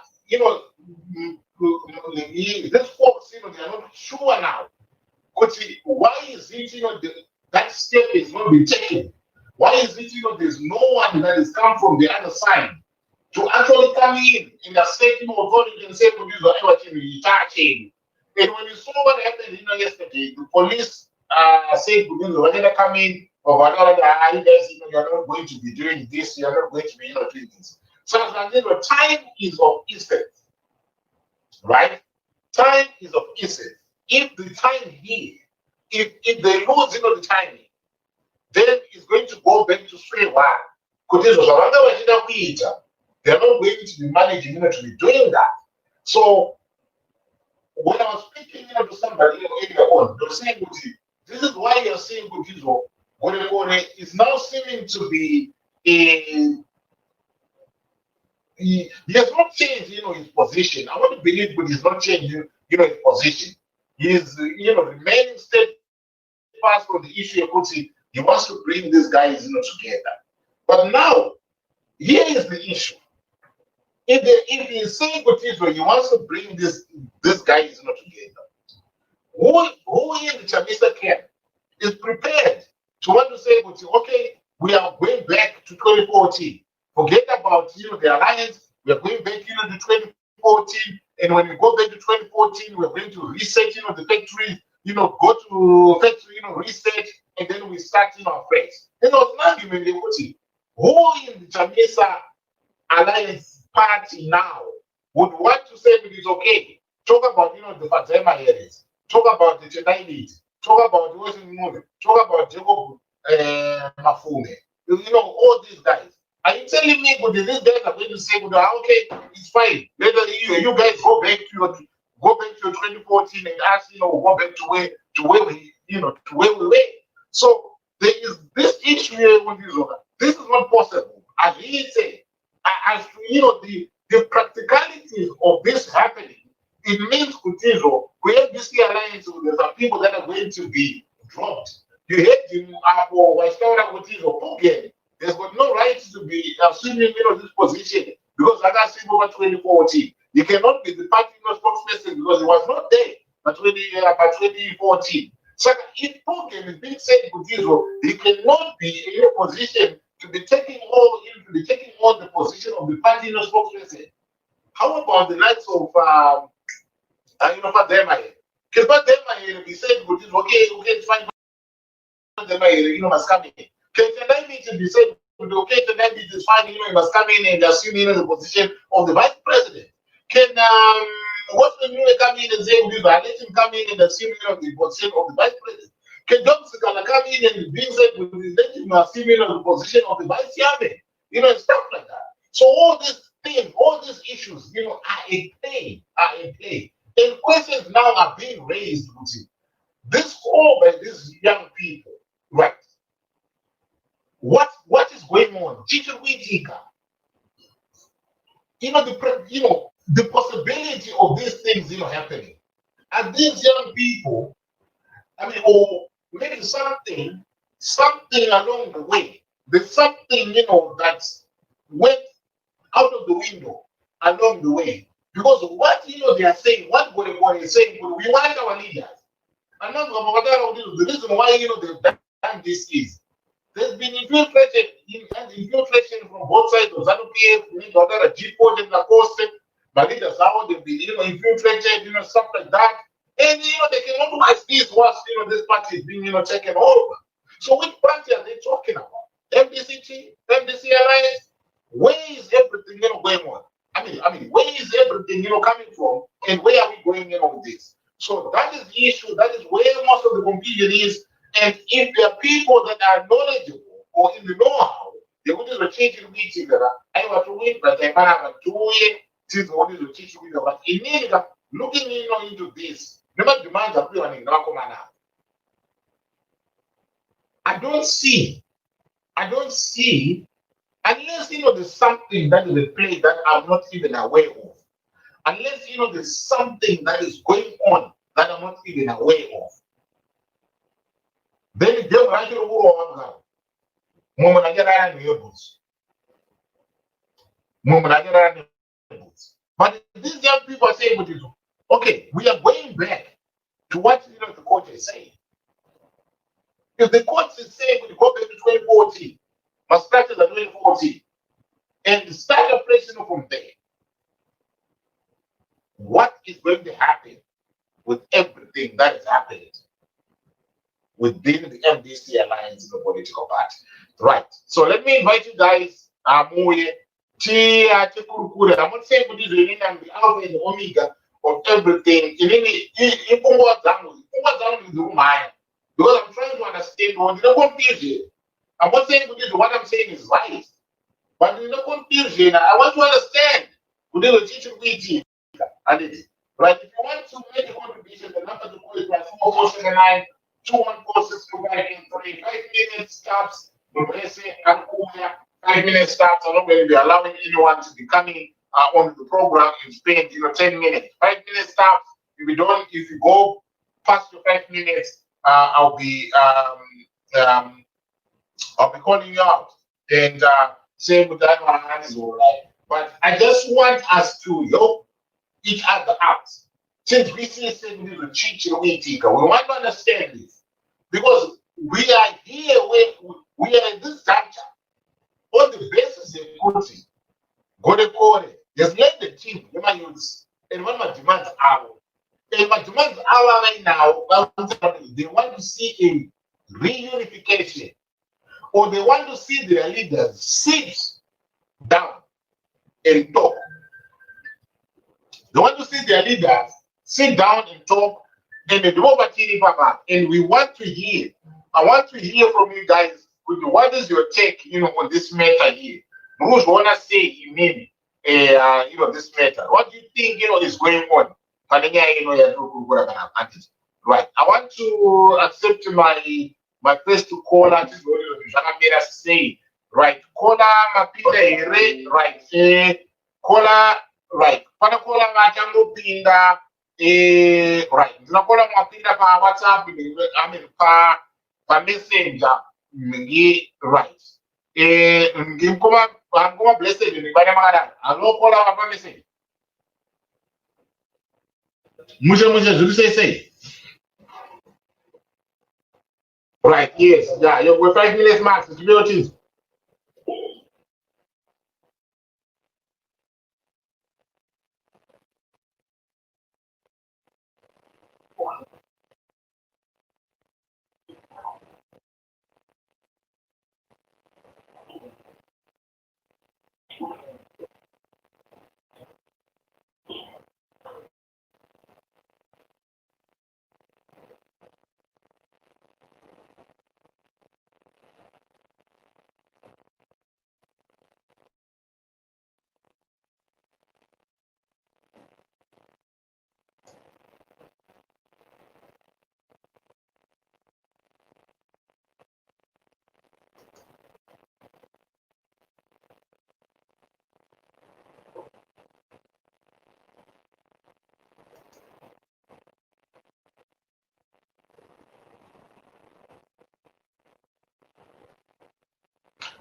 this folks, they are not sure now. Why is it, that step is not being taken? Why is it, there's no one that has come from the other side to actually come in asserting authority and say, touching. And when you saw what happened yesterday, the police said we're going to come in or whatever, you're not going to be doing this, you're not going to be doing this. So time is of essence, right? Time is of essence. If the time here, if they lose the timing, then it's going to go back to square one. Because they're not going to be managing to be doing that. So when I was speaking to somebody earlier on, they were saying, this is why you're saying is now seeming to be he has not changed his position. I want to believe but he's not changing his position. He's remaining steadfast on the issue of he wants to bring these guys together. But now here is the issue. If he's saying he wants to bring these guys together, who in the Chamisa camp is prepared to want to say, okay, we are going back to 2014. Forget about the alliance. We are going back to 2014, and when we go back to 2014, we're going to reset the factory. Go to factory, reset, and then we start afresh. There was an argument who in the Chamisa Alliance Party now would want to say it is okay. Talk about the Fazema areas, talk about the Chennai lead, talk about Western Movie, talk about Jacob Mafume, all these guys. Are you telling me these guys are going to say, okay, it's fine. Let you guys go back to your 2014 and ask, go back to where we were. So there is this issue here with this is not possible. As he said, as the practicalities of this happening, it means Kutizo, we have this alliance with some people that are going to be dropped. You hate him for Western Kutizo Pugen. There's got no right to be assuming this position because like I said over 2014, you cannot be the party spokesperson because he was not there by 2014. So if Pugen is being said Kutizo, he cannot be in a position to be taking on the position of the party spokesperson. How about the likes of Fadema? Because Fadema be said Kutizo, okay, it's fine. Fadema must come in. Can Tendai be said, okay, Tendai is fine, he must come in and assume the position of the vice president. Can what when you come in and say, let him come in and assume the position of the vice president? Can Johnson come in and be said, let him assume the position of the vice chairman? And stuff like that. So all these things, all these issues, are in play. And questions now are being raised. This all by these young people, right? What is going on? The possibility of these things happening. And these young people, or maybe something along the way. There's something that went out of the window along the way. Because what they are saying, what Gorebore is saying, we want our leaders. And now the reason why they've done this is there's been infiltration from both sides of ZANU-PF, other G4 and the coast, but leaders how they've been infiltrated, stuff like that. And they cannot watch this once this party is being taken over. So which party are they talking about? MDC Alliance? Where is everything going on? Where is everything coming from, and where are we going with this? So that is the issue. That is where most of the confusion is. And if there are people that are knowledgeable or in the know-how, they would just change the meeting. I want to win, but I have to win. But in looking into this, never demand everyone in Nakomana. I don't see, unless there's something that is a play that I'm not even aware of. Unless there's something that is going on that I'm not even aware of. Then they will actually go on now. But these young people are saying, okay, we are going back to what the coach is saying. If the coach is saying we go back to 2014, must start at 2014, and start operational from there, what is going to happen with everything that is happening within the MDC alliance in the political party? Right. So let me invite you guys. I'm not saying this is the alpha and the omega of everything. Because I'm trying to understand what the confusion. I'm not saying what I'm saying is right, but in the confusion, I want to understand. Right? If you want to make a contribution, the number to call is 479 214 5 minutes stops. 5 minutes stops. I'm not going to be allowing anyone to be coming on the program and spend 10 minutes. 5 minutes stops. If you go past your 5 minutes, I'll be calling you out and saying that my hand is all right. But I just want us to help each other out. Since we see we want to understand this because we are here we are in this juncture on the basis of kuti gore kore has led the team youths and one of demands avo and my demands are right now they want to see a reunification or they want to see their leaders sit down and talk. They want to see their leaders sit down and talk and and we want to hear. I want to hear from you guys. What is your take, on this matter here? Bruce wanna say this matter. What do you think, is going on? Right. I want to accept my first caller. Say right. Caller Mapita right. Caller right. Pana caller Machambo Pinda. Right. Nakola Mapinda pa WhatsApp. I mean pa messenger. Right. Ngimkoma angoma blessed ni bana magana. Alo caller pa message. Musha, say. Right, yes, yeah, we're 5 minutes max. It's real cheese.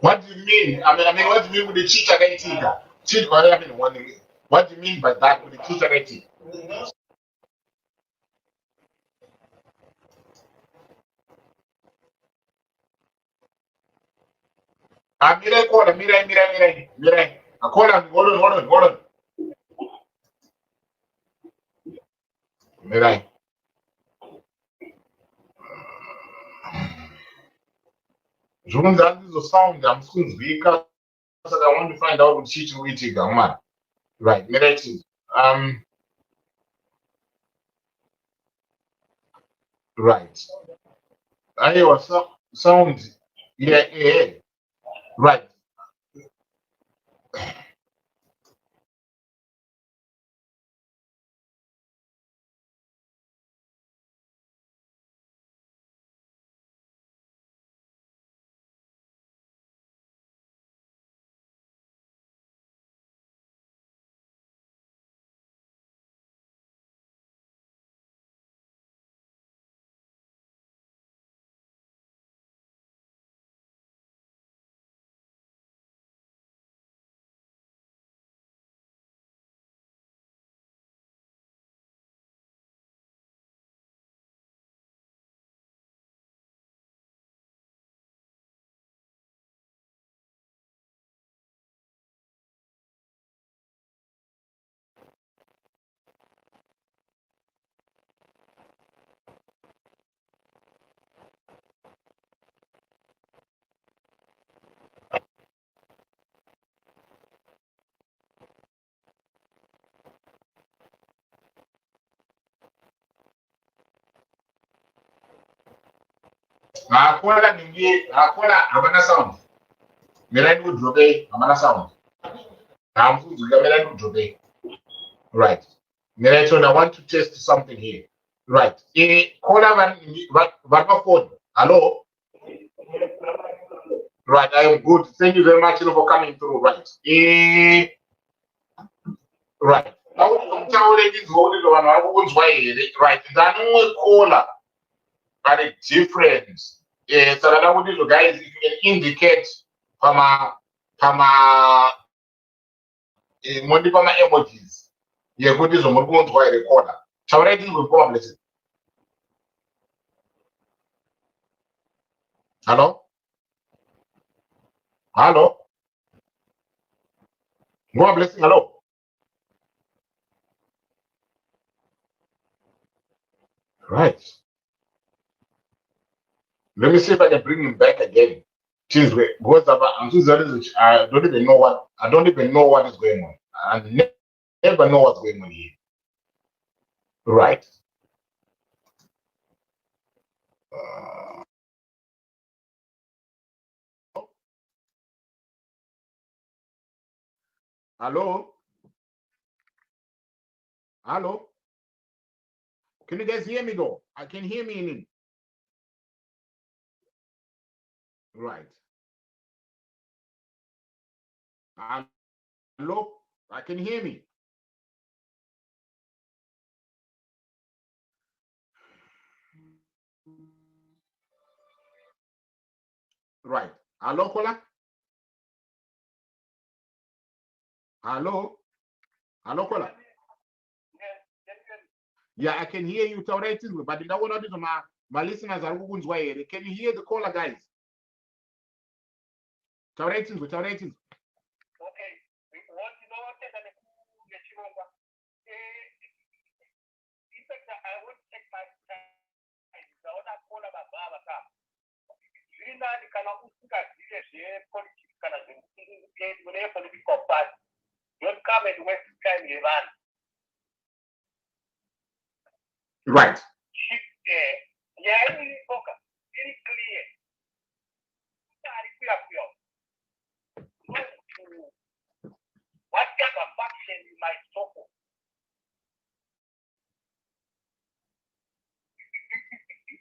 What do you mean? I mean, what do you mean with the teacher rating? What do you mean by that with the teacher rating? Mira. Hold on. Mira. That is the sound I'm going to be I want to find out what teacher rating, man. Right, mira. Right. I was sound. Yeah. Right. Akola amana sound. Mira ni udrobe amana sound. Mira ni udrobe. Right. Mira, so I want to test something here. Right. Caller van phone. Hello. Right. I am good. Thank you very much for coming through. Right. Right. I'm telling you, right. That caller are the difference. So that would you guys, if you can indicate pama money pama emojis. Yeah, good is on going to a recorder. So I think we'll probably listen. Hello? God bless you. Hello. Right. Let me see if I can bring him back again. Because I don't even know what is going on. I never know what's going on here. Right. Hello? Hello? Can you guys hear me though? I can hear me in. Right. Hello? I can hear me. Right. Hello, Kola? Hello? Hello, Kola? Yeah, I can hear you. But my listeners are here. Can you hear the caller, guys? Okay. Don't come and waste time in Iran. Right. Yeah, very clear. What type of action you might talk of?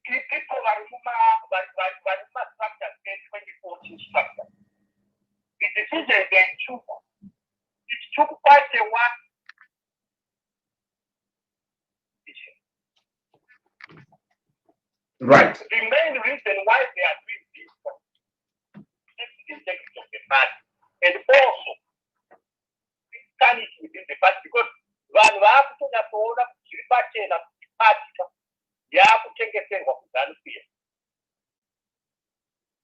People are structure, 2014 structure. The decision they took, it took quite a while. Right. The main reason why they are doing this is the integrity of the party. And also, sanity within the party, because vanhu vakutoda kuona zviri pachena kuti party yakuchengeterwa kuzanu pia.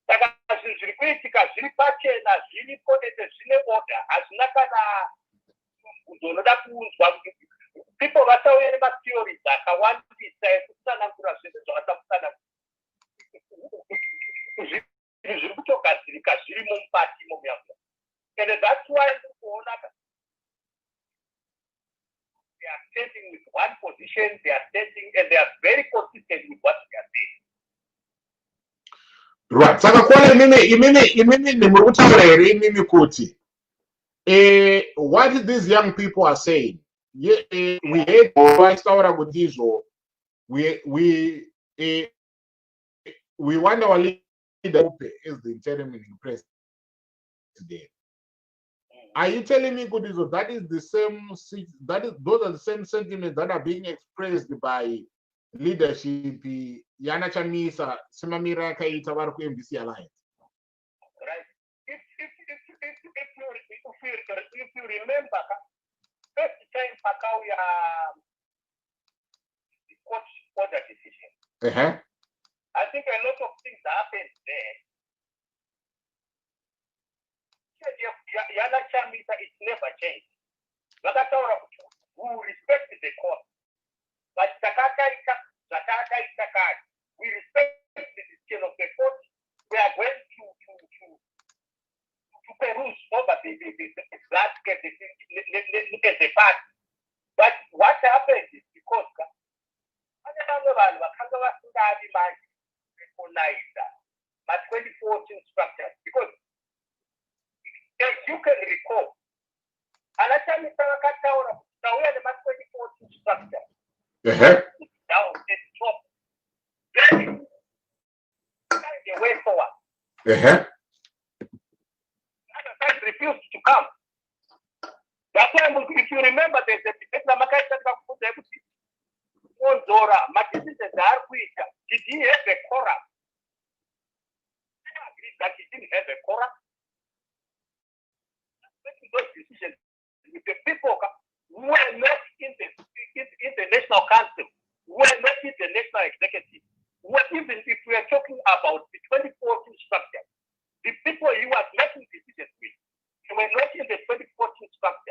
Saka zvinhu zviri kuitika zviri pachena zviripo ende zvine order hazvina kana unoda kuunzwa. People vasauya nematheories akawandisa ekutsanangura zvese zvavasakutsanangura. Zviri kutogadzirika zvirimo mukati momuyamuya. And that's why they are standing with one position, they are standing and they are very consistent with what they are saying. Right. Saka kwa imini nimurutaura here imini kuti what these young people are saying. We hate vaitaura kuti izvo we want our leader as the interim president. Are you telling me, Kudizo, that is the same? Those are the same sentiments that are being expressed by leadership? Yana Chamisa, Simamira Kaita Varku MDC Alliance. Right. If you remember, first time Pakauya the court order decision. I think a lot of things happened there. Yana Chamisa, it's never changed. Who respect the court. But we respect the decision of the court. We are going to peruse over the landscape, the past. But what happened is because my 2014 structure, because as you can recall, Anachami Sarakataura, now we are the 2014 structure. Down the top. The way forward. Other side refused to come. That's why, if you remember, there's a debate did he have a quorum? I agree that he didn't have a quorum. Making those decisions with the people who were not in the National Council, who were not in the National Executive. Even if we are talking about the 2014 structure, the people he was making decisions with, they were not in the 2014 structure.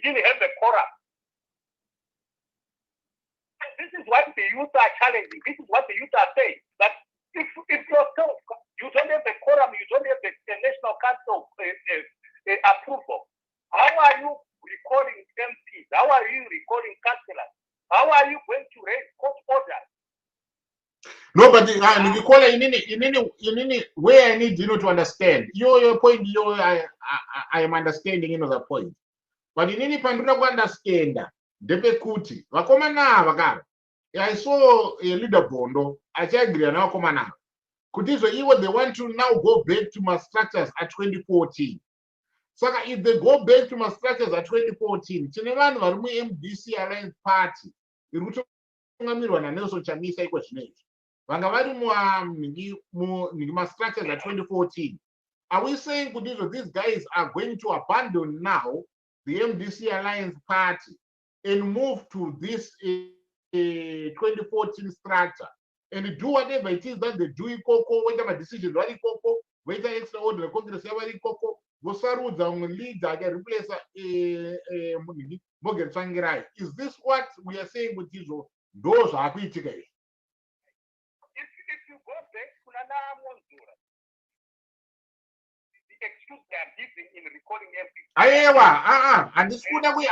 didn't have a quorum. This is what the youth are challenging. This is what the youth are saying. That if yourself, you don't have a quorum, you don't have a National Council approval, how are you recalling MPs? How are you recalling councillors? How are you going to raise court orders? No, but in where I need to understand your point. I am understanding the point. But in any panduna ku understand depe kuti vakomana vakaro. I saw a leader Bondo. I agree na vakomana. Kuti so even they want to now go back to my structures at 2014. So if they go back to my structures at 2014, tine vanhu vari mu MDC Alliance Party iri kutongamirwa naNelson Chamisa iko zvinezvi. Vanga vari mu structures at 2014. Are we saying kuti so these guys are going to abandon now the MDC Alliance Party and move to this 2014 structure and do whatever it is that they do in Coco, whatever decisions vari Coco, whether extraordinary Congress vari Coco, vosarudza umwe leader replace Morgan Tsvangirai? Is this what we are saying with izvo ndo zvaakuitika izvi? If you go back to Nana Monzura, the excuse they are giving in recording everything. Aiwa, handisikuda kui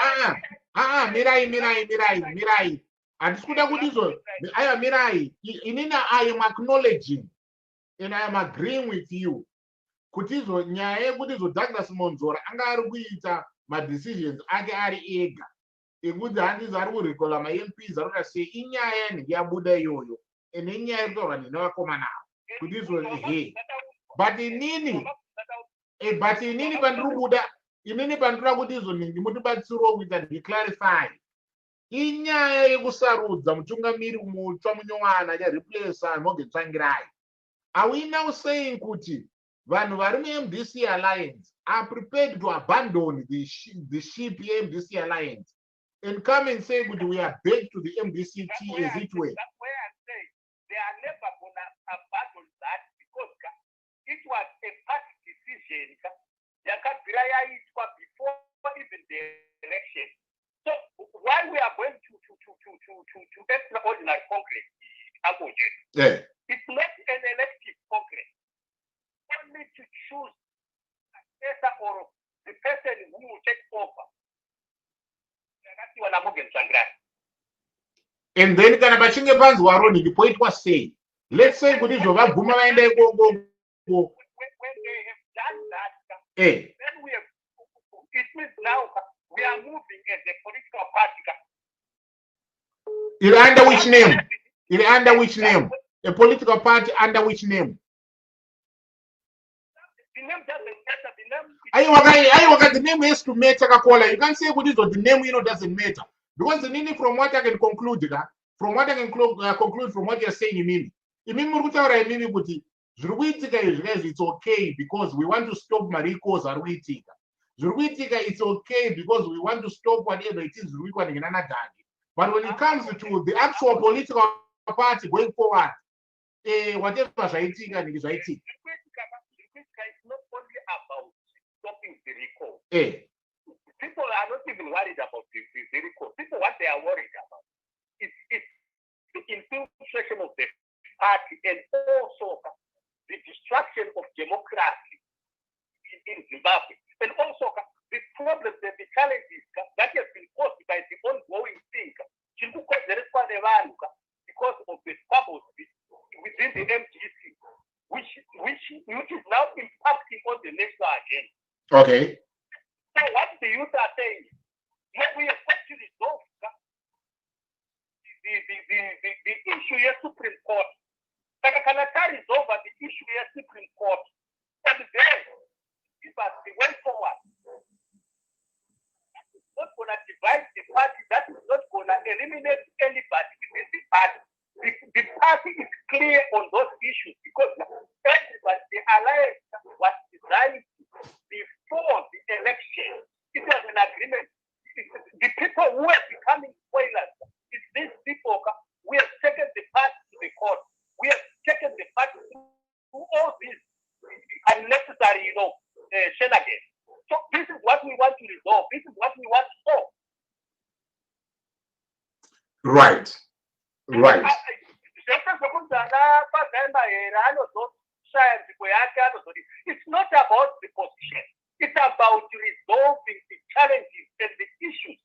mirai. Handisikuda kuti izvo. Aiwa, mirai. Inini I am acknowledging and I am agreeing with you. Kuti izvo nyaya yekuti izvo Douglas Monzora anga ari kuita madecisions ake ari ega. Ekuti handizvo ari kurekola ma-MPs ari kuti sei inyaya yanenge yabuda iyoyo. And inyaya iri kutaurwa nevakomana avo. Kuti izvo But inini pandinobuda inini pandinoda kuti izvo ndimutibatsiro kuita ndiclarify. Inyaya yekusarudza mutungamiri mutsva munyowani achareplace Morgan Tsvangirai. Are we now saying kuti vanhu vari mu-MDC Alliance are prepared to abandon the ship MDC Alliance and come and say kuti we are back to the MDCT as it were? That's where I say they are never going to abandon that because it was a party decision yakabvira yaitwa before even the election. So why we are going to extraordinary Congress, it's not an elective Congress. Only to choose a successor or the person who will take over. And then kana pachinge panzwa running poitwa sei. Let's say kuti izvo vabvuma vaenda ikoko. When they have done that, then we have, it means now we are moving as a political party. Under which name? Under which name? A political party under which name? The name doesn't matter. The name has to matter. You can't say the name doesn't matter. Because the meaning from what I can conclude, from what I can conclude from what you're saying, it's okay because we want to stop Mariko's Arwitika. It's okay because we want to stop whatever it is. But when it comes to the actual political party going forward, whatever is writing. It's not only about stopping the recall. People are not even worried about the recall. People, what they are worried about is the infiltration of the party and also the destruction of democracy in Zimbabwe. And also the problems and the challenges that have been caused by the ongoing thing because of the squabbles within the MDC, which is now impacting on the national agenda. Okay. So what the youth are saying, we have got to resolve the issue here Supreme Court. Can I resolve the issue here Supreme Court? And then give us the way forward. It's not going to divide the party. That is not going to eliminate anybody within the party. The party is clear on those issues because everybody, the alliance was designed before the election. It was an agreement. The people who are becoming spoilers is these people. We have taken the party to the court. We have taken the party to all these unnecessary, shenanigans. So this is what we want to resolve. This is what we want to solve. Right. Right. It's not about the position. It's about resolving the challenges and the issues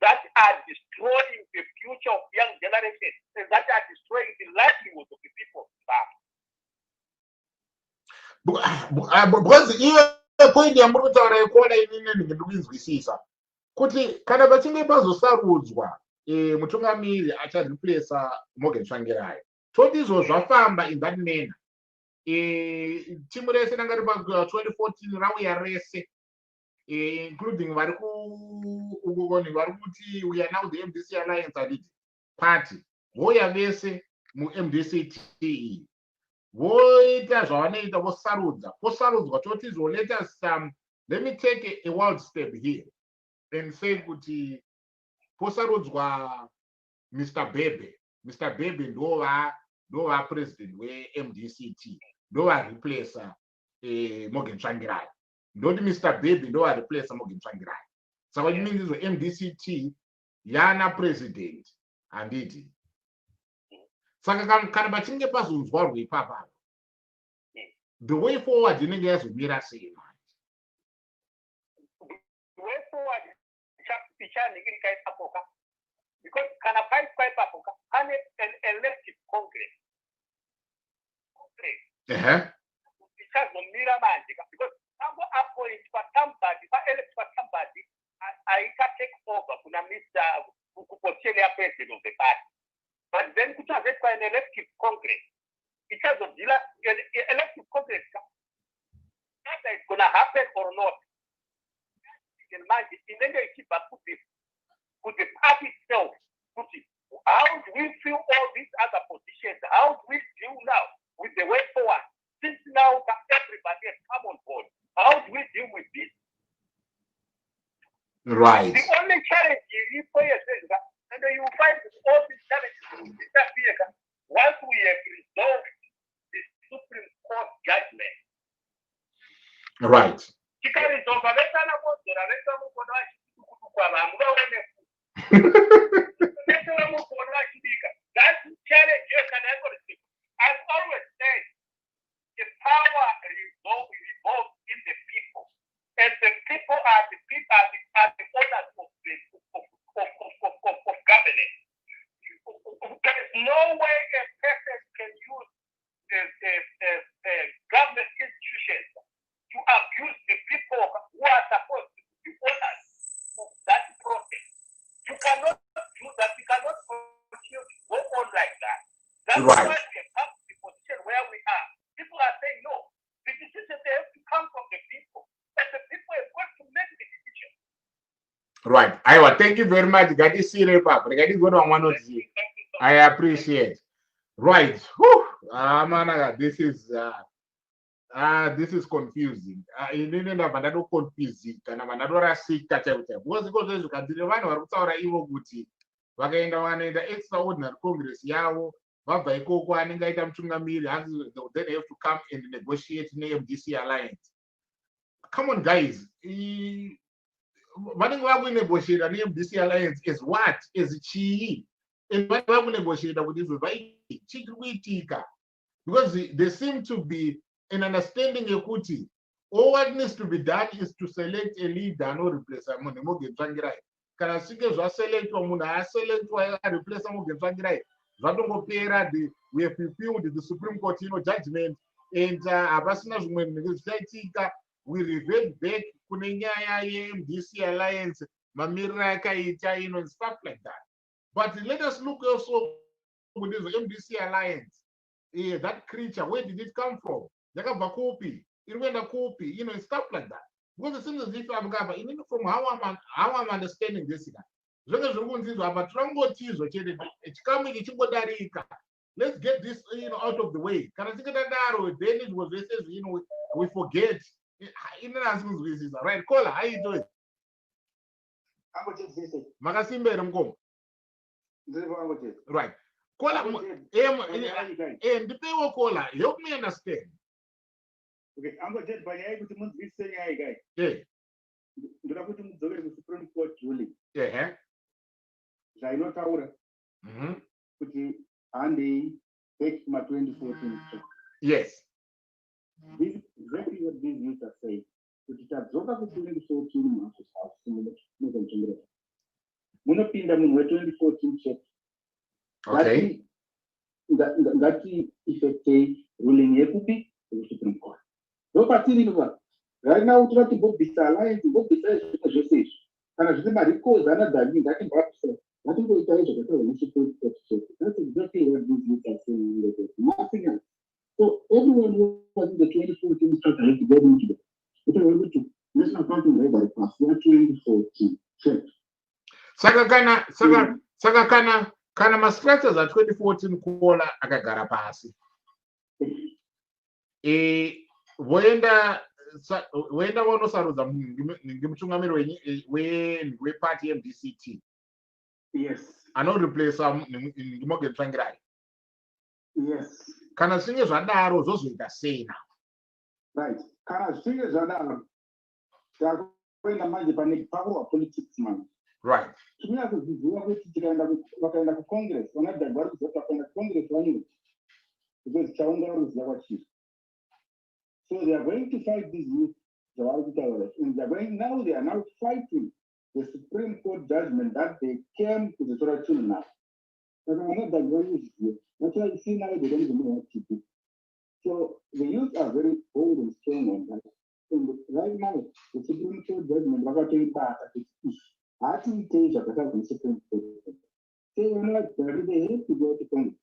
that are destroying the future of young generations and that are destroying the livelihood of the people. Because iyo point yamuri kutaura yekuona inini ndikuinzwisisa kuti kana pachinge pazosarudzwa mutungamiri achareplacea Morgan Tsvangirai, toti izvo zvafamba in that manner. Timu rese ranga riri pa2014 rauya rese, including vari kuti we are now the MDC Alliance Aditi party, voya vese muMDC voita zvavanoita vosarudzwa toti izvo. Let us let me take a wild step here and say kuti posarudzwa Mr. Bebe ndova president weMDCT, ndova replacer Morgan Tsvangirai, ndoti Mr. Bebe ndova replacer Morgan Tsvangirai. Saka means izvo MDCT yana president handiti. Saka kana pachinge pazonzwarwa ipapa, the way forward inenge yazomira sei manje? The way forward ichaningirika ipapoka, because kana paitwa ipapoka pane an elective congress ichazomira manje, because tango appointwa somebody paelectwa somebody aita take over kuna Mr. kuposition ya president of the party. But then kuchazetwa an elective congress, ichazodila elective congress whether it's gonna happen or not. Inenge ichibva to the party itself. How do we fill all these other positions? How do we deal now with the way forward? Since now everybody has come on board, how do we deal with this? Right. The only challenge is and you find all these challenges will disappear once we have resolved the Supreme Court judgment. Right. That challenge I've always said the power revolves in the people, and the people are the owners of governance. There is no way a person can use government institutions to abuse the people who are supposed to be owners of that process. You cannot do that. You cannot continue to go on like that. That's right. Why we have come to the position where we are. People are saying no. The decisions they have to come from the people, and the people have got to make the decision. Right. Aiwa, thank you very much. I appreciate. Right. Mana, this is confusing. Inini ndabva ndadokonfuzika na vandadorasika chaiwo. Because zvezvo kadzire vanhu vari kutaura ivo kuti vakaenda vanoenda extraordinary congress yavo, vabva ikoko anenge aita mutungamiri, then have to come and negotiate neMDC Alliance. Come on guys. Vanenge vakunegotiata neMDC Alliance as what? As chii? And vakunegotiata kuti izvo chiri kuitika. Because there seem to be an understanding yekuti all what needs to be done is to select a leader no replace Morgan Tsvangirai. Kana sike zvaselectwa munhu aselectwa replace Morgan Tsvangirai, zvatongopera. We have fulfilled the Supreme Court judgment, and hapasina zvimwe zvichaitika. We revert back kune nyaya yeMDC Alliance, mamiriro akaita and stuff like that. But let us look also with this MDC Alliance. That creature, where did it come from? Yakabva kupi, irikuenda kupi, and stuff like that. Because it seems as if I'm from how I'm understanding this guy. Let's get this out of the way. Then it was we forget. Right, Kola, how you doing? Right. Kola, and the pay Kola, help me understand. Okay, I'm going to tell you what you say, guy. Yeah. The Supreme Court ruling. Yeah. Zaino Taura. kuti handei back kuma 2014 yes. This is exactly what these youth are saying. Kuti tadzoka ku 2014 mhaso munochengera munopinda munhu we-2014 check. Okay. Ngati effectei ruling yekupi Supreme Court. Ndopatiri pa right now toti bobisa alliance bobisa zvese izvi kana zvine marecords anadhani ngatimbapisa ngatimboita izvo zvakaitaura neSupreme Court check. That's exactly what these youth are saying. Nothing else. So everyone who was in the 2014 struggle has to get into it. It's a little bit national accounting by pass 2014 check. Saka kana ma-structures a 2014 kuola akagara pasi voenda vanosarudza ngemutungamiri weparty MDCT. Yes. Anoreplace Morgan Tsvangirai. Yes. Kana zvinge zvadaro zvozoita sei now? Right. Kana zvinge zvadaro takuenda manje pane power politics man. Right. Tumia kuziva kuti vakaenda kucongress vanadhani vari kuziva vakaenda kucongress vanyoti because chaunga ruziva kwachiri. So they are going to fight these youth and they are now fighting the Supreme Court judgment that they came to the Torah tune now. That's why you see now they don't even know what to do. So the youth are very bold and strong on that. And right now, the Supreme Court judgment, the Supreme Court. So they have to go to Congress.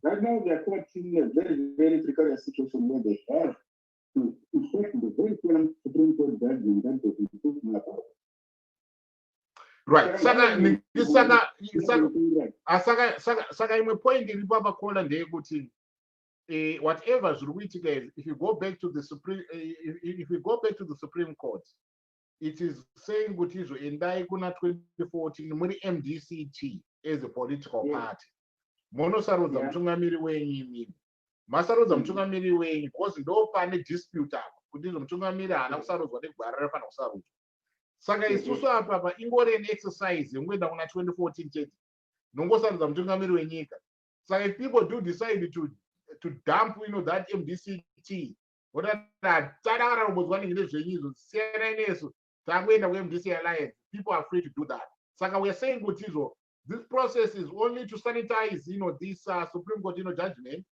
Right now, they are caught in a very, very precarious situation where they have to effect the very Supreme Court judgment that they will be talking about. Right. Saka imwe point iripo apa kola ndeyekuti whatever zviri kuitika is if you go back to the Supreme Court, it is saying kuti izoendai kuna 2014 muri MDCT as a political party. Monosarudza mutungamiri wenyu masarudza mutungamiri wenyu because ndo pane dispute apo kuti mutungamiri haana kusarudzwa negwara rafana kusarudzwa. Saka isusu apa ingori an exercise yekuenda kuna 2014 chete nongosarudza mutungamiri wenyika. Saka if people do decide to dump that MDCT tadakara kumbodzwa nezvenyizvo siyana nesu takuenda kuMDC alliance, people are free to do that. Saka we are saying kuti this process is only to sanitize this Supreme Court judgment,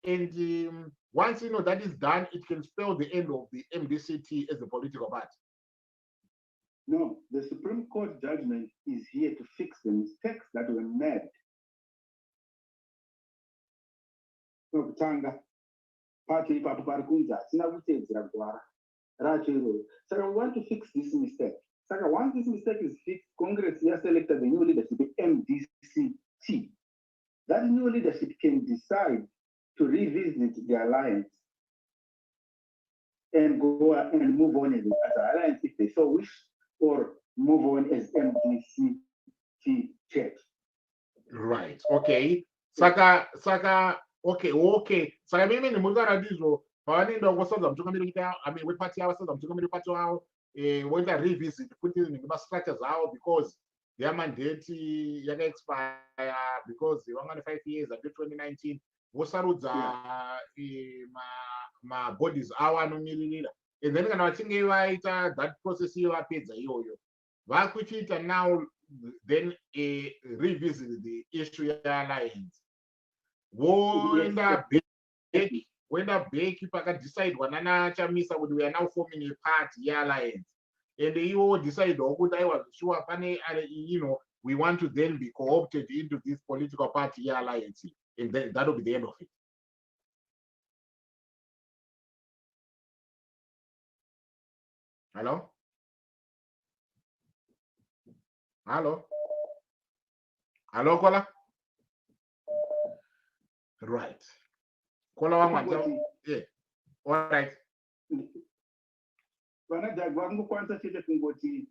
and once that is done, it can spell the end of the MDCT as a political party. No, the Supreme Court judgment is here to fix the mistakes that were made. Tanga party paparkunza sina kutedzera gwara racho iroro. So we want to fix this mistake. So once this mistake is fixed, Congress has selected the new leadership, the MDCT. That new leadership can decide to revisit the alliance and go and move on as an alliance if they so wish, or move on as MDCT church. Right. Okay. Saka. Okay. Saka mimi ni mugara ndizvo pavanoenda kusadza mutungamiri weparty yavo sadza mutungamiri weparty wavo voita revisit kuti nemastructures avo because their mandate yakaexpire because vangane 5 years until 2019 vosarudza mabodies avo anomiririra, and then kana vachinge vaita that process iyo vapedza iyoyo vakuchiita now then revisit the issue yealliance voenda back pakadecidewa nanachamisa kuti we are now forming a party yealliance, and ivo decidewo kuti aiwa sure pane we want to then be co-opted into this political party yealliance, and then that will be the end of it. Hello Kola. Right. Kola wangu yeah. All right. Vanadhani vangokwanisa chete kungoti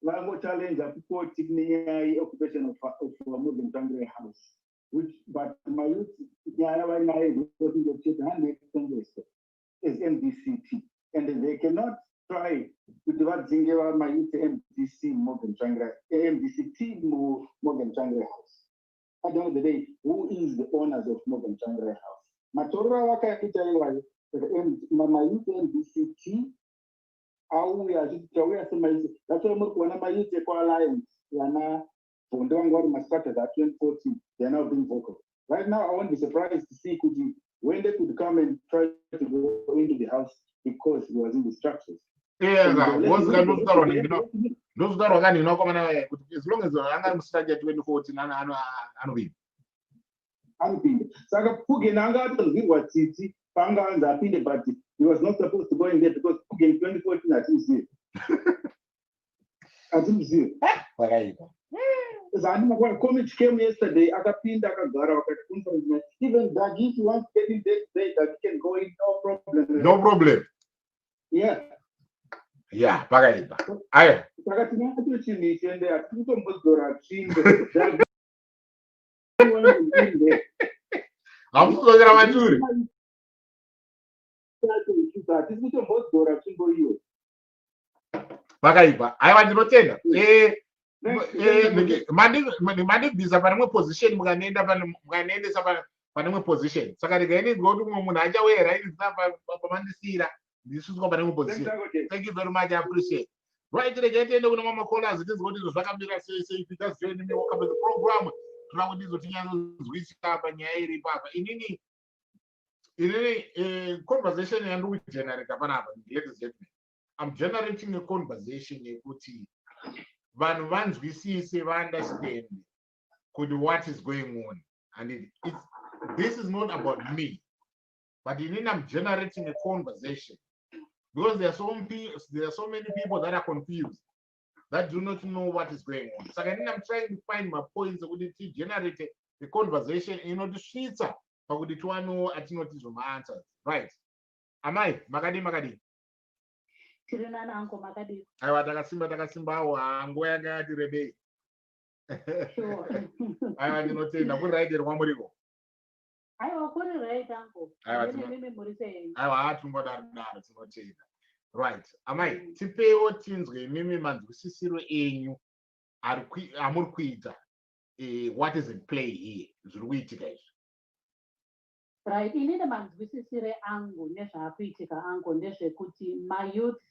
vangochallenge kukoti nenyaya yeoccupation of Morgan Tsvangirai house, but my youth nyaya vainayo ndokungoti handle Congress as MDCT, and they cannot try kuti vadzinge vamayouth MDC Morgan Tsvangirai MDCT Morgan Tsvangirai house. at the end of the day, who is the owners of Morgan Changra House? Matora wakaita iwayo mamayuth NBCT auya achitauya semayuth that's muri kuona mayuth ekwa-alliance yana Bondo wangu wari started at 2014. They are now being vocal. Right now, I won't be surprised to see when they could come and try to go into the house because he was in the structures. Yeah, those guys as long as I'm started 2014, I'm Saka Pugi Nanga was Titi, Panga and Zapinde, but he was not supposed to go in there because Pugi in 2014 at least. I think so. Zani Comics came yesterday, Akapinda Kagara, even that if you want to get in there, that can go in, no problem. No problem. Yeah. Yeah, Pagaiba. Aye. I'm so glad Pagaiba. I want to tell you. Mandi visa pane position mukanenda pane position saka regaini ngoti munhu achawera iri pamandisira ndisuzwa pane position. Thank you very much, I appreciate. Right, regaitende kuna mama callers tizoti zvakamira sei because join me welcome to the program tuna kuti zotinyazozwisisa panyaya iri papa inini conversation yandu generate panapa. Ladies and gentlemen, I'm generating a conversation yekuti vanhu vanzwisise understand what is going on, and this is not about me, but I'm generating a conversation because there are so many people that are confused, that do not know what is going on. So I'm trying to find my points to generate a conversation to switcha pakuti tiwano atinoti answers. Right? Am I makadi aiwa takasimbawo hango yakati rebei. Aiwa ndinotenda kuri right here kwamuriko. Aiwa kuri right angu. Aiwa hatungodaro tinotenda. Right. Amai tipewo tinzwe mimi manzwisisiro enyu amuri kuita what is in play here zviri kuitika izvi. Right, inini manzwisisire angu nezvaakuitika angu ndezvekuti mayouth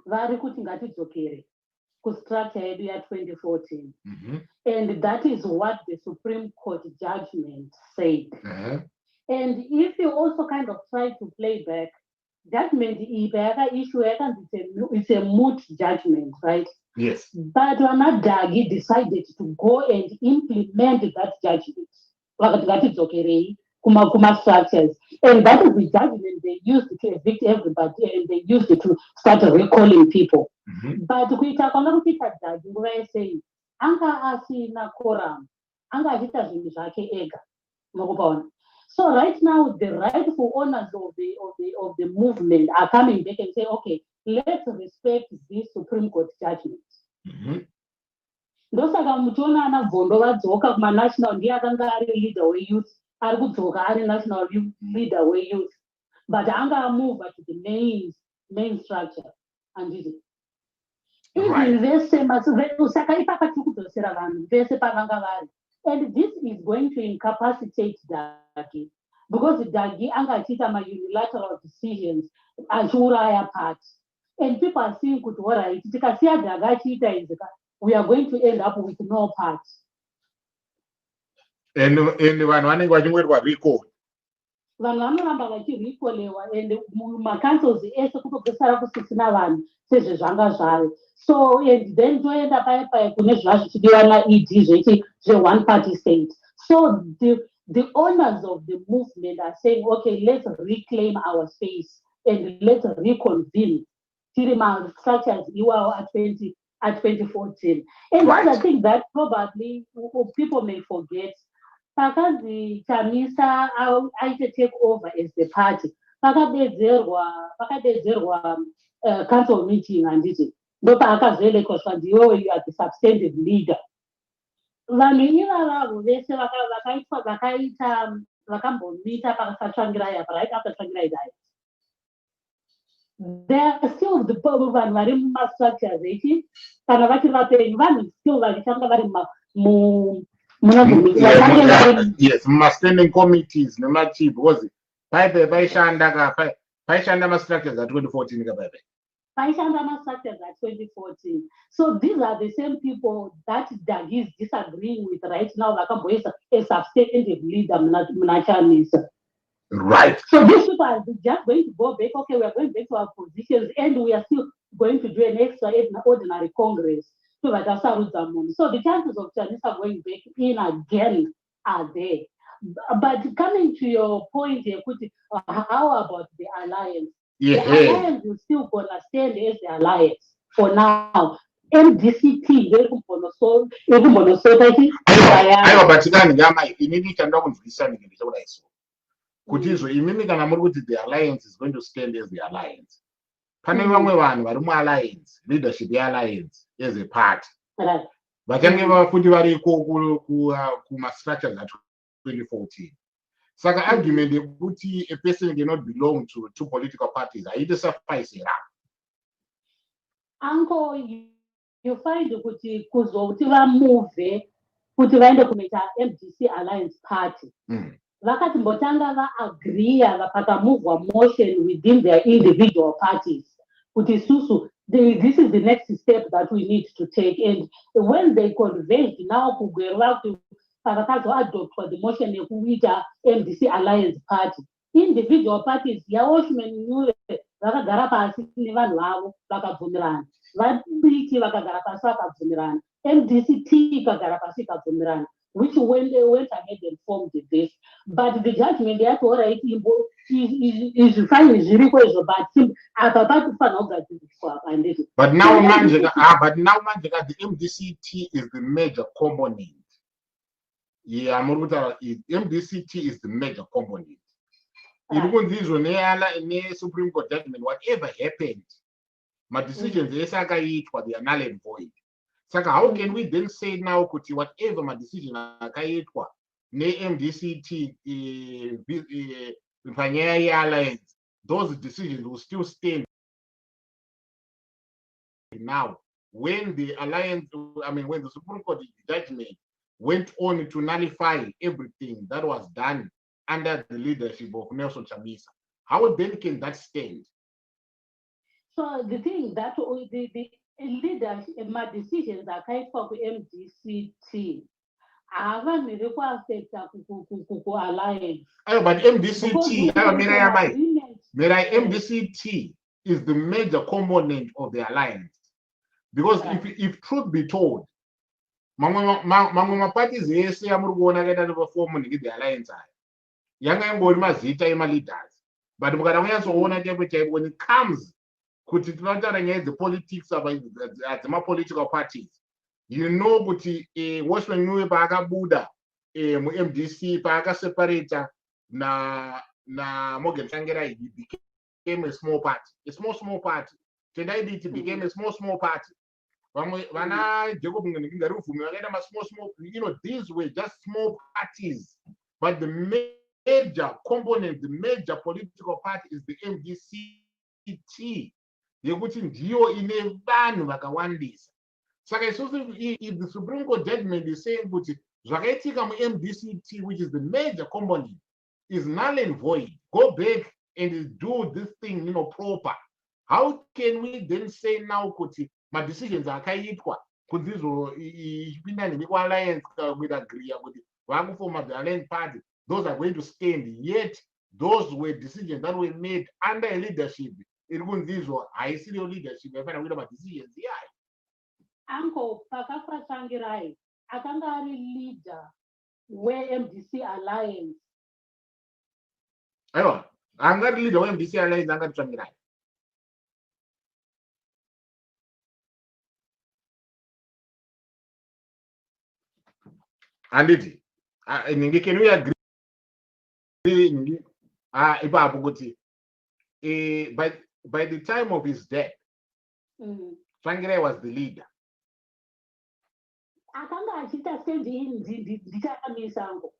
vari kuti ngatidzokere kustructure yedu ya2014. And that is what the Supreme Court judgment said. And if you also kind of try to play back, judgment issue it's a moot judgment, right? Yes. But Wanadagi decided to go and implement that judgment. Kuma structures, and that is the judgment they used to evict everybody, and they used to start recalling people. But kuita judge nguva saying anga asina quorum, anga achita zvinhu zvake ega mukupaona. So right now the rightful owners of the movement are coming back and say, okay, let's respect this Supreme Court judgment. Ndosaka muchiona ana Bhondo vadzoka kuma national ndiye akanga ari leader weYouth. Ari national leader we youth, but anga move to the main structure and did it. Even vese saka ipapa tikudosera vanhu vese pavanga vari, and this is going to incapacitate Dagi because Dagi anga achita ma unilateral decisions achiuraya party, and people are seeing kuti alright tikasiya Dagi achiita izika, we are going to end up with no party. And vanhu vanenge vachingorwa recall. Vanhu vanoramba vachirecolewa and macancels ese kutopesara kusisina vanhu sezvezvanga zvaro. So and then toenda paya kune zvazvichidiwa naED zveti one party state. So the owners of the movement are saying, okay, let's reclaim our space and let's reconvene. Tiri structures iwawo at 2014. And I think that probably people may forget. Pakazi Chamisa aite take over as the party. Pakadedzerwa council meeting anditi. Ndopa akazoelekwa ndiwe you are the substantive leader. Vanhu ivavo vese vakambomita pakasatsvangirai right after Tsvangirai died. There are still the vanhu vari mumastructures echi kana vachiri vapenyu vanhu still vachitanga vari Yes, standing committees nemachief because paishanda ma-structures a2014 kabebe. Paishanda structures at 2014. So these are the same people that Doug is disagreeing with right now. Like a substantive leader, Munachanisa. Right. So these people are just going to go back. Okay, we are going back to our positions, and we are still going to do an extraordinary Congress. So the chances of Chanisa going back in again are there. But coming to your point here, how about the alliance? Yeah. The alliance is still going to stand as the alliance for now. MDCT, kuti izvo imimi kana muri kuti the alliance is going to stand as the alliance, pane vamwe vanhu vari mualliance, leadership yealliance as a party vachange vafuti variko kuma-structures a2014. Saka argument yekuti a person cannot belong to two political parties haiti suffice here. Uncle, you find kuti kuzoti vamove kuti vaende kunoita MDC alliance party vakati mbotanga vaagreeya vapakamuvwa motion within their individual parties kuti susu this is the next step that we need to take, and when they converged now kugwera kuti pavakazoadoptwa the motion yekuita MDC alliance party, individual parties yaoshumenyure vakagara pasi nevanhu vavo vakabvumirana, vadiki vakagara pasi vakabvumirana, MDCT ikagara pasi ikabvumirana, which when they went ahead and formed this. But the judgment yati alright is fine zviriko izvo, but apa patofana kugadziriswa pandizvo. But now manje the MDCT is the major component. Yeah, MDCT is the major component. Even this Supreme Court judgment, whatever happened, my decisions they are null and void. So how can we then say now, Kuti, whatever my decision akaitwa, ne MDCT, alliance, those decisions will still stand now. When the alliance, when the Supreme Court judgment went on to nullify everything that was done under the leadership of Nelson Chamisa, how then can that stand? So the thing that the leadership, my decisions are kind for MDCT. I haven't really affect alliance. But MDCT, MDCT is the major component of the alliance. Because if truth be told, mamwe parties ese amuri kuona kaita neperform the alliance aya yanga ingori mazita ema-leaders, but mukada kunyatsoona chaipo when it comes kuti tinotaura nyaya dzepolitics dzema-political parties, you know kuti Washington New paakabuda mu-MDC paakaseparata na Morgan Tsvangirai, he became a small party, small party. Tendai it became a small party. These were just small parties, but the major component, the major political party is the MDCT. Yekuti ndiyo ine vanhu vakawandisa. Saka if the Supreme Court judgment is saying kuti zvakaitika mu-MDCT, which is the major component, is null and void, go back and do this thing proper. How can we then say now kuti my decisions akaitwa kuti izopinda nemikualliance with agree kuti vakufoma the alliance party, those are going to stand, yet those were decisions that were made under a leadership iri kunzi izvo haisiriyo leadership yafanira kuita madecisions iyayo. Uncle Pakafa Tsvangirai akanga ari leader we-MDC alliance. Aiwa, anga ari leader we-MDC alliance anga Tsvangirai. Anditi, can we agree? Ipapo kuti by the time of his death, Tsvangirai was the leader. Akanga achita ndichakamisango.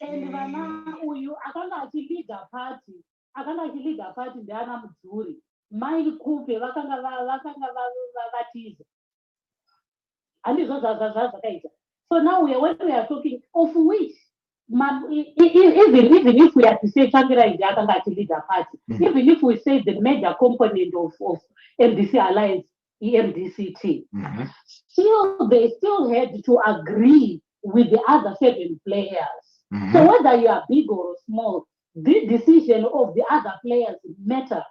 And vana uyu akanga achiliga party ndeana Mudzuri. Mai Kupe vakanga vatiza. Handizvo zvakaita. So now when we are talking of which, even if we are to say Changira is the Akangati leader party, even if we say the major component of MDC Alliance, EMDCT, still they still had to agree with the other 7 players. So whether you are big or small, the decision of the other players matter.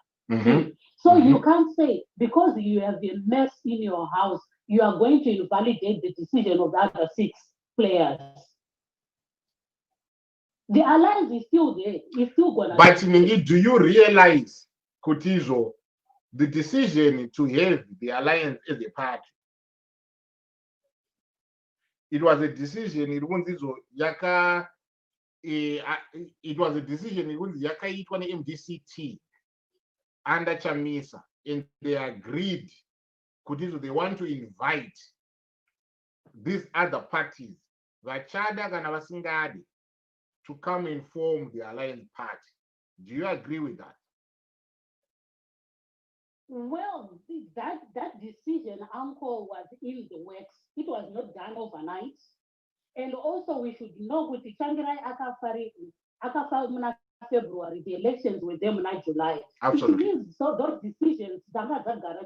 So you can't say because you have a mess in your house, you are going to invalidate the decision of the other 6 players. The alliance is still there. It's still gonna. But Mingi, do you realize, Kotizo, the decision to have the alliance as a party? It was a decision. It was Yaka. It was a decision. It was Yaka. It was MDCT under Chamisa, and they agreed. Kotizo, they want to invite these other parties, Vachada and Avasingadi, to come and form the alliance party. Do you agree with that? Well, that decision, Uncle, was in the works. It was not done overnight. And also, we should know with the Changirai Akafari February, the elections with them in July. Absolutely. It means so those decisions are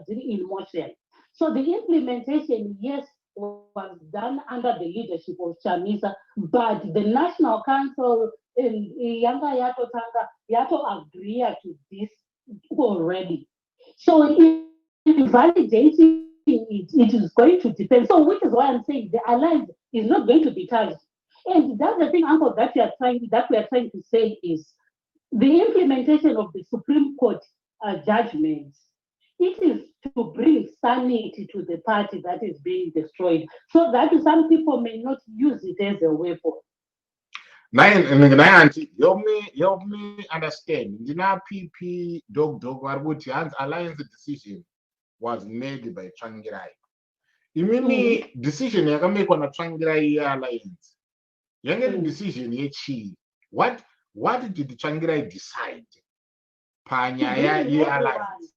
in motion. So the implementation, yes, was done under the leadership of Chamisa, but the National Council in Yanga Yato Tanga Yato agree to this already. So in validating it is going to depend. So which is why I'm saying the alliance is not going to be touched. And that's the thing, Uncle, that we are trying to say is the implementation of the Supreme Court judgments. It is to bring sanity to the party that is being destroyed, so that some people may not use it as a weapon. Help me understand. Dina PP Dog Warbuti alliance decision was made by Changirai. Imini decision yakamekwa na Changirai alliance. Younger decision yechi. What did the Changirai decide? Panya alliance.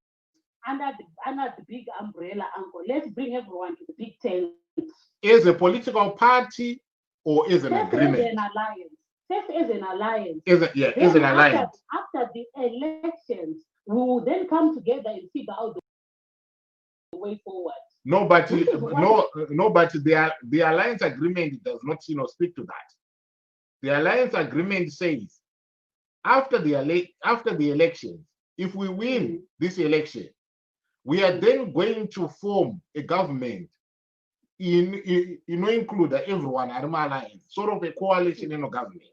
Under the big umbrella, Uncle. Let's bring everyone to the big tent. As a political party or as an agreement? As an alliance. First as an alliance. As an alliance. After the elections, we will then come together and figure out the way forward. No, but the alliance agreement does not speak to that. The alliance agreement says after the elections, if we win this election, we are then going to form a government include everyone at alliance, sort of a coalition in a government.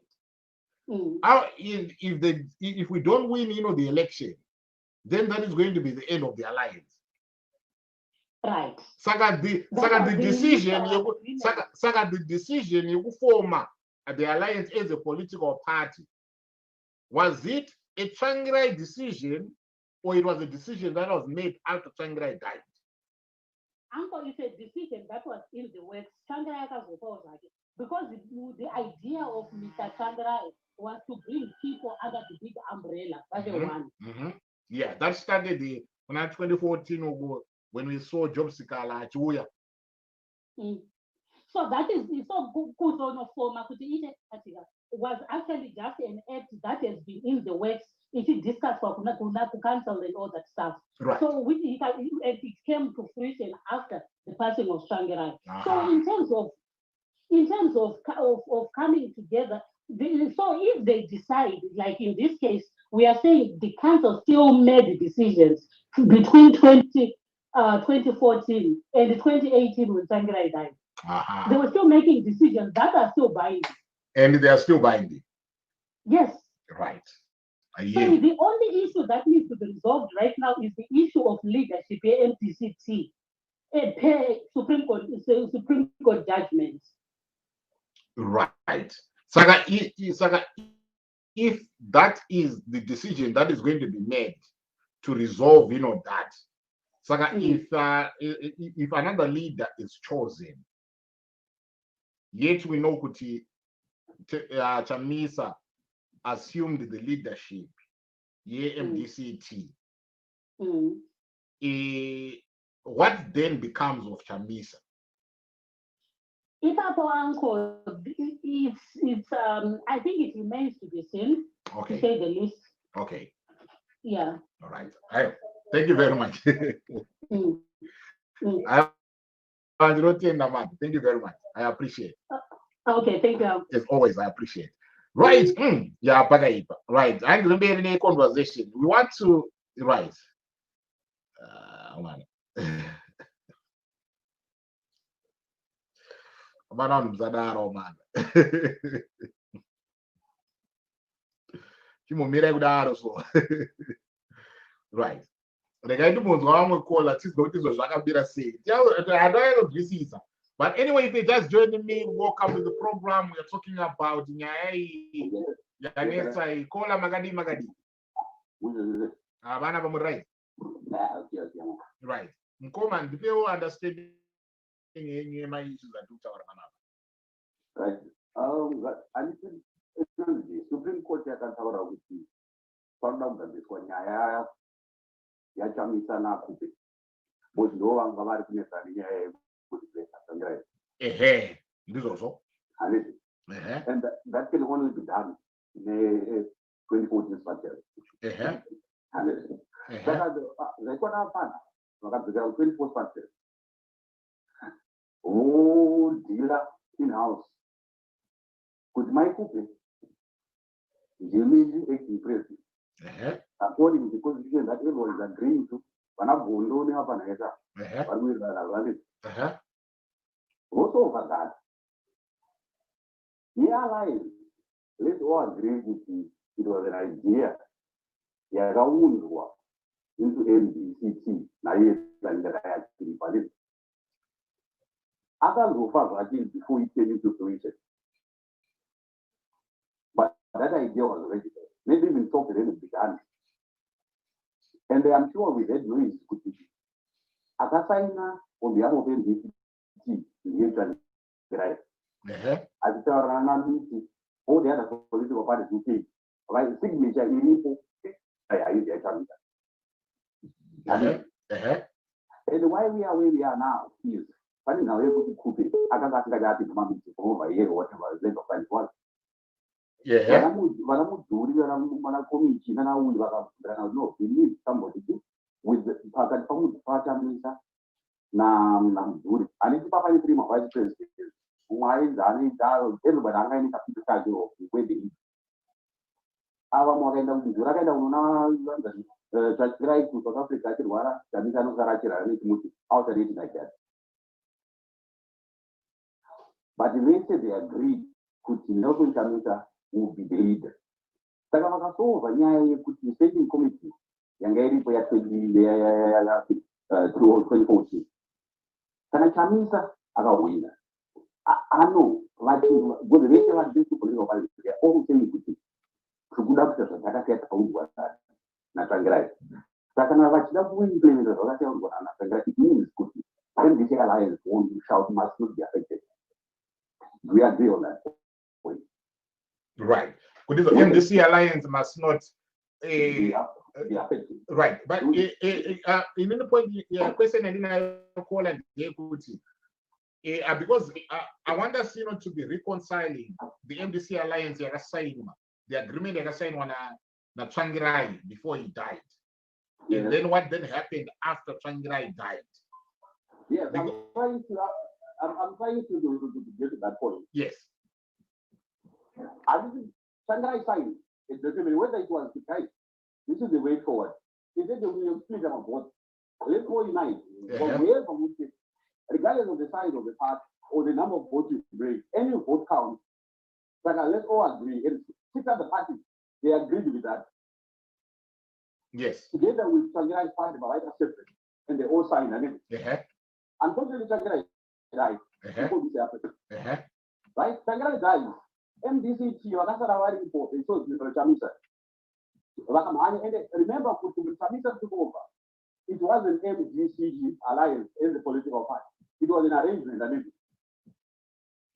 If we don't win the election, then that is going to be the end of the alliance. Right. The decision you form the alliance as a political party, was it a Changirai decision, or it was a decision that was made after Changirai died? Uncle, it's a decision that was in the works. Changirai because the idea of Mr. Changirai was to bring people under the big umbrella. That's the one. Yeah, that started when 2014 when we saw Job Sikala Chuya. So that is so good on a form was actually just an act that has been in the works. It is discussed for Kunaku Council and all that stuff. Right. So it came to fruition after the passing of Changirai. So in terms of coming together, so if they decide, like in this case, we are saying the council still made decisions between 2014 and 2018 when Changirai died. They were still making decisions that are still binding. And they are still binding. Yes. Right. So the only issue that needs to be resolved right now is the issue of leadership, MPCT, Supreme Court judgments. Right. Saga, if that is the decision that is going to be made to resolve, that, Saga, if another leader is chosen, yet we know Kuti Chamisa assumed the leadership, MDCT. What then becomes of Chamisa? Ipapo uncle, it's I think it remains to be seen, Okay. to say the least. Okay. Yeah. All right. Thank you very much. Thank you very much. I appreciate. Okay, thank you. As always, I appreciate. Right. Yeah, Pagaipa. Right. I'm going to be in a conversation. We want to, right. Man, man. Chimumire kudaro so. Right. Regai munhu wamukola tizwe kuti izvo zvakabira sei. Hadoyanzwisisa. But anyway, if you're just joining me, welcome to the program. We're talking about nyaya yanetsa ikola magadi. Vana vamu right. Right. Mkoma ndipewo understanding yenye my issues atutaura panapa. Right. Supreme Court yakataura kuti panoda kugadziswa nyaya yachamisa nakupe both ndo vanga vari kunetsana nenyaya yekuzvipesa ndizvozvo. And that can only be done in a 2014 structure. Saka zvaikona pana vakadzokera ku 24 structure vodhira in-house kuti maikupe Jimmy acting president. According to the constitution that everyone is agreeing to, Panabondo never Panaka, but we are running. Also over that, the alliance, let's all agree with it was an idea. Yagaundwa into NBCT, Naive and the actually valid. Others were far before it came into fruition. But that idea was already there. Maybe even talked in the beginning. And I'm sure with that noise could be. Akasaina on behalf of NBCT, the right. As Rana meeting, all the other political parties who came, right? Signature in and why we are where we are now is funny now able to cook it. I can't got the money to over here or whatever the of that was. Vanamu duri vana committee na we no we need somebody with the packet from the party na duri and if papa is prima vice president why dani da everybody anga ni kapita kajo we dey ava mwakaenda kudhura akaenda kunona tachirai ku South Africa achirwara tamisa anosarachira nechimuti outside like that. But they said they agreed kuti Nelson Chamisa will be the leader. Saka vakasova nyaya yekuti standing committee yanga iripo ya 2014 kana Chamisa akawina ano vati kuti vese vadisi political parties they are all saying kuti kuda kuita zvatakasiyata paundwa naTsvangirai. Saka na vachida kuimplementa zvakataurwa naTsvangirai it means kuti NDC alliance won't shout must not be affected. We agree on that point. Right. Because the NDC alliance must not be affected. Right. But in the point, question I didn't call and because I want us to be reconciling the NDC alliance the agreement they signed on Tsvangirai before he died. And then what then happened after Tsvangirai died? Yes, I'm trying to get to that point. Yes. Tsvangirai signed a document, whether it was the right. This is the way forward. He said they will split them both. Let's go unite. Regardless of the size of the party or the number of votes you bring, any vote counts. But let's all agree. And six other parties, they agreed with that. Yes. Together with Tsvangirai's party, but right separate. And they all signed on it. Unfortunately, Tsvangirai died. Before this happened. Right? Tsvangirai died. MDCT, Vakasaravari report, they saw Mr. Chamisa. And remember, when Chamisa took over, it was an MDCG alliance in the political party. It was an arrangement.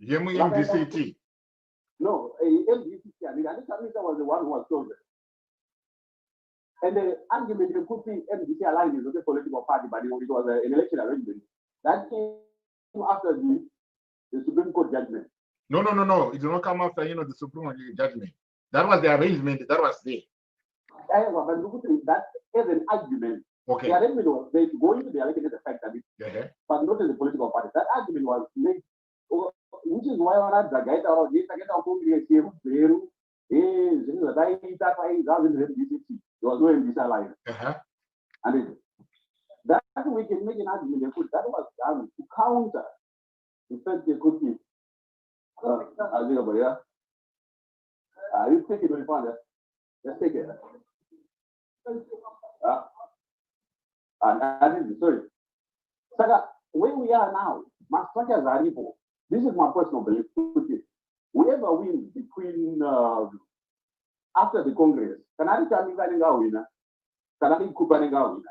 MDCT. No, MDCT. I mean, Chamisa was the one who was chosen. And the argument you could see MDC alliance is a political party, but it was an election arrangement. That came after the the Supreme Court judgment. No. It did not come after, the Supreme Court judgment. That was the arrangement that was there. But look at that as an argument. Okay. The arrangement was there to go into the alleged effect of it, but not as a political party. That argument was made, which is why one had the guy out this, I get out of here, Peru, there was no MDC alliance. And that we can make an argument that was done to counter the fact they could be. You take it when you find it. Let's take it. Sorry. Saka, where we are now, my structures are equal. This is my personal belief. Whoever wins between after the Congress, can I tell you that winner? Can I Cooper and winner?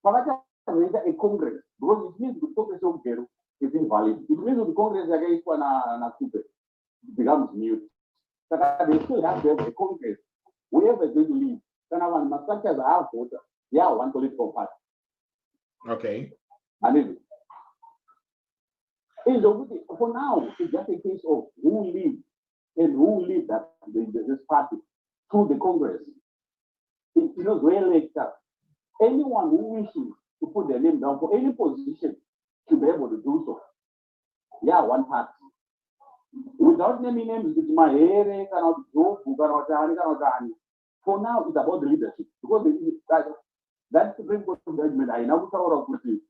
A Congress, because it means the Congress of Peru is invalid. It means the Congress against one Cooper becomes mute. But they still have to have a Congress. Whoever they believe, can I want my structures are voter. Yeah, one political party. Okay. And for now, it's just a case of who leads and who leads that this party through the Congress. It's not really tough. Anyone who wishes to put their name down for any position should be able to do so. Yeah, one party. Without naming names, it's my area, cannot go, cannot. For now, it's about the leadership. Because that Supreme Court judgment, I now talk about it.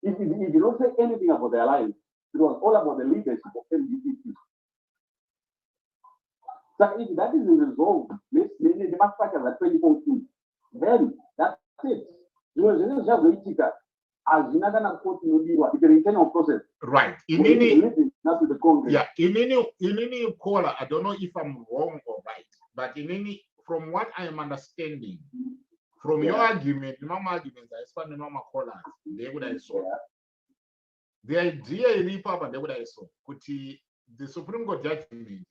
If you don't say anything about the alliance, it was all about the leadership of MDC. So if that is resolved, the massacre at 2014, then that's it. Because this is just the as you're not going to continue it's an internal process. Right. In any caller, I don't know if I'm wrong or right, but from what I am understanding, from your argument, normal arguments, I expand the normal callers, they would have saw. The idea is they would have saw. The Supreme Court judgment,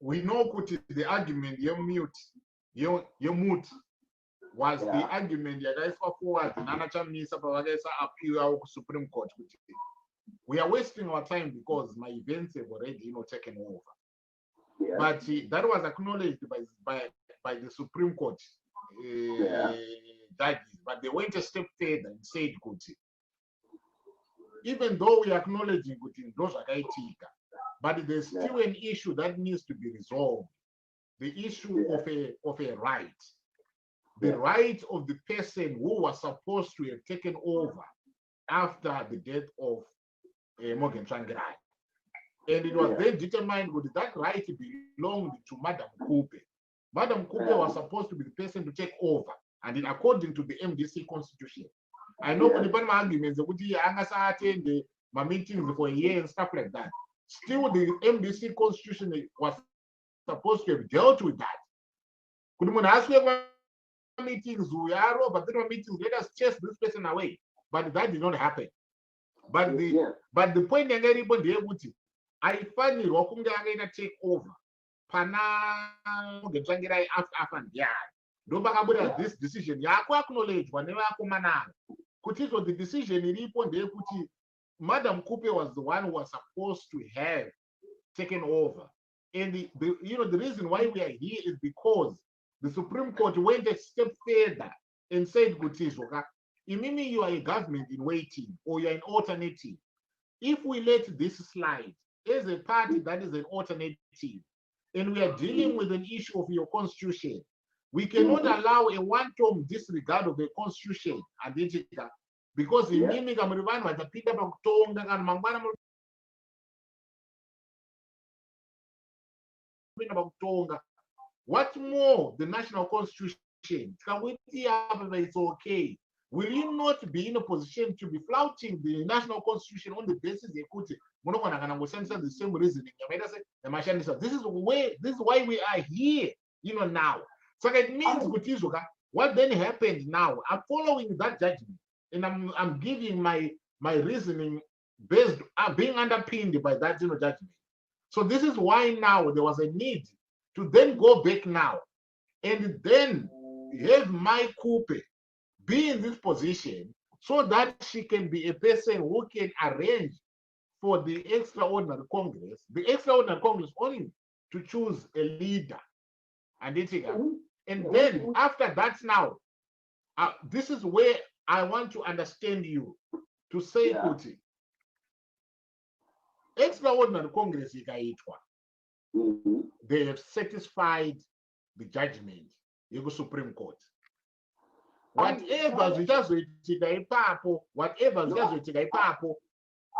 we know the argument you mute was the argument you guys for forward appeal Supreme Court. We are wasting our time because my events have already taken over. But that was acknowledged by the Supreme Court judges, but they went a step further and said, even though we are acknowledging those are but there's still an issue that needs to be resolved. The issue of a right. The right of the person who was supposed to have taken over after the death of Morgan Tsvangirai. And it was then determined that that right belonged to Madam Kupe. Madam Kupe was supposed to be the person to take over, and it, according to the MDC constitution. I know when the arguments attend my meetings for a year and stuff like that. Still, the MDC constitution was supposed to have dealt with that. Could ask meetings we are but there are meetings, let us chase this person away. But that did not happen. But the point I finally Wakunga take over. Pana the Tsvangirai after yeah. This decision. Yaku acknowledge whenever Kumana. Kutito the decision in Ipon de Kuti. Madam Kupe was the one who was supposed to have taken over. And the reason why we are here is because the Supreme Court went a step further and said, Gutizoka, meaning you are a government in waiting or you're an alternative. If we let this slide as a party that is an alternative, and we are dealing with an issue of your constitution, we cannot allow a one-term disregard of the constitution because in mimi kamrivani watapita pakutonga kana mangwana pakutonga. What more the national constitution? It's okay. Will you not be in a position to be flouting the national constitution on the basis they could the same reasoning? This is why we are here, now. So it means what then happened now? I'm following that judgment, and I'm giving my reasoning based being underpinned by that judgment. So this is why now there was a need to then go back now and then have my Kupe be in this position so that she can be a person who can arrange for the extraordinary Congress. The extraordinary Congress only to choose a leader. And then after that now, this is where I want to understand you, to say, Kuti, extraordinary Congress ikaitwa, they have satisfied the judgment of Supreme Court. Whatever zvichazoitika ipapo,